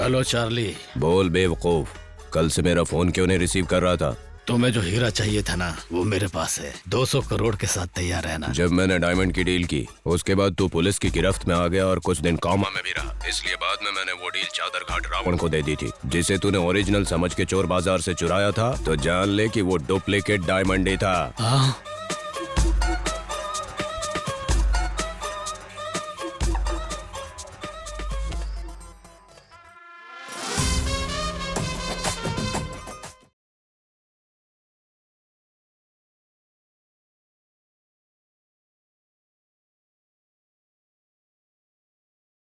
Speaker 19: Hello Charlie.
Speaker 4: बोल बेवकूफ, कल से मेरा फोन क्यों नहीं रिसीव कर रहा था?
Speaker 19: तुम्हें जो हीरा चाहिए था ना, वो मेरे पास है। 200 करोड़ के साथ तैयार रहना।
Speaker 4: जब मैंने डायमंड की डील की, उसके बाद तू पुलिस की गिरफ्त में आ गया और कुछ दिन कॉमा में भी रहा। इसलिए बाद में मैंने वो डील चादर घाट रावण को दे दी थी, जिसे तूने ओरिजिनल समझ के चोर बाजार से चुराया था। तो जान ले कि वो डुप्लीकेट डायमंड ही था।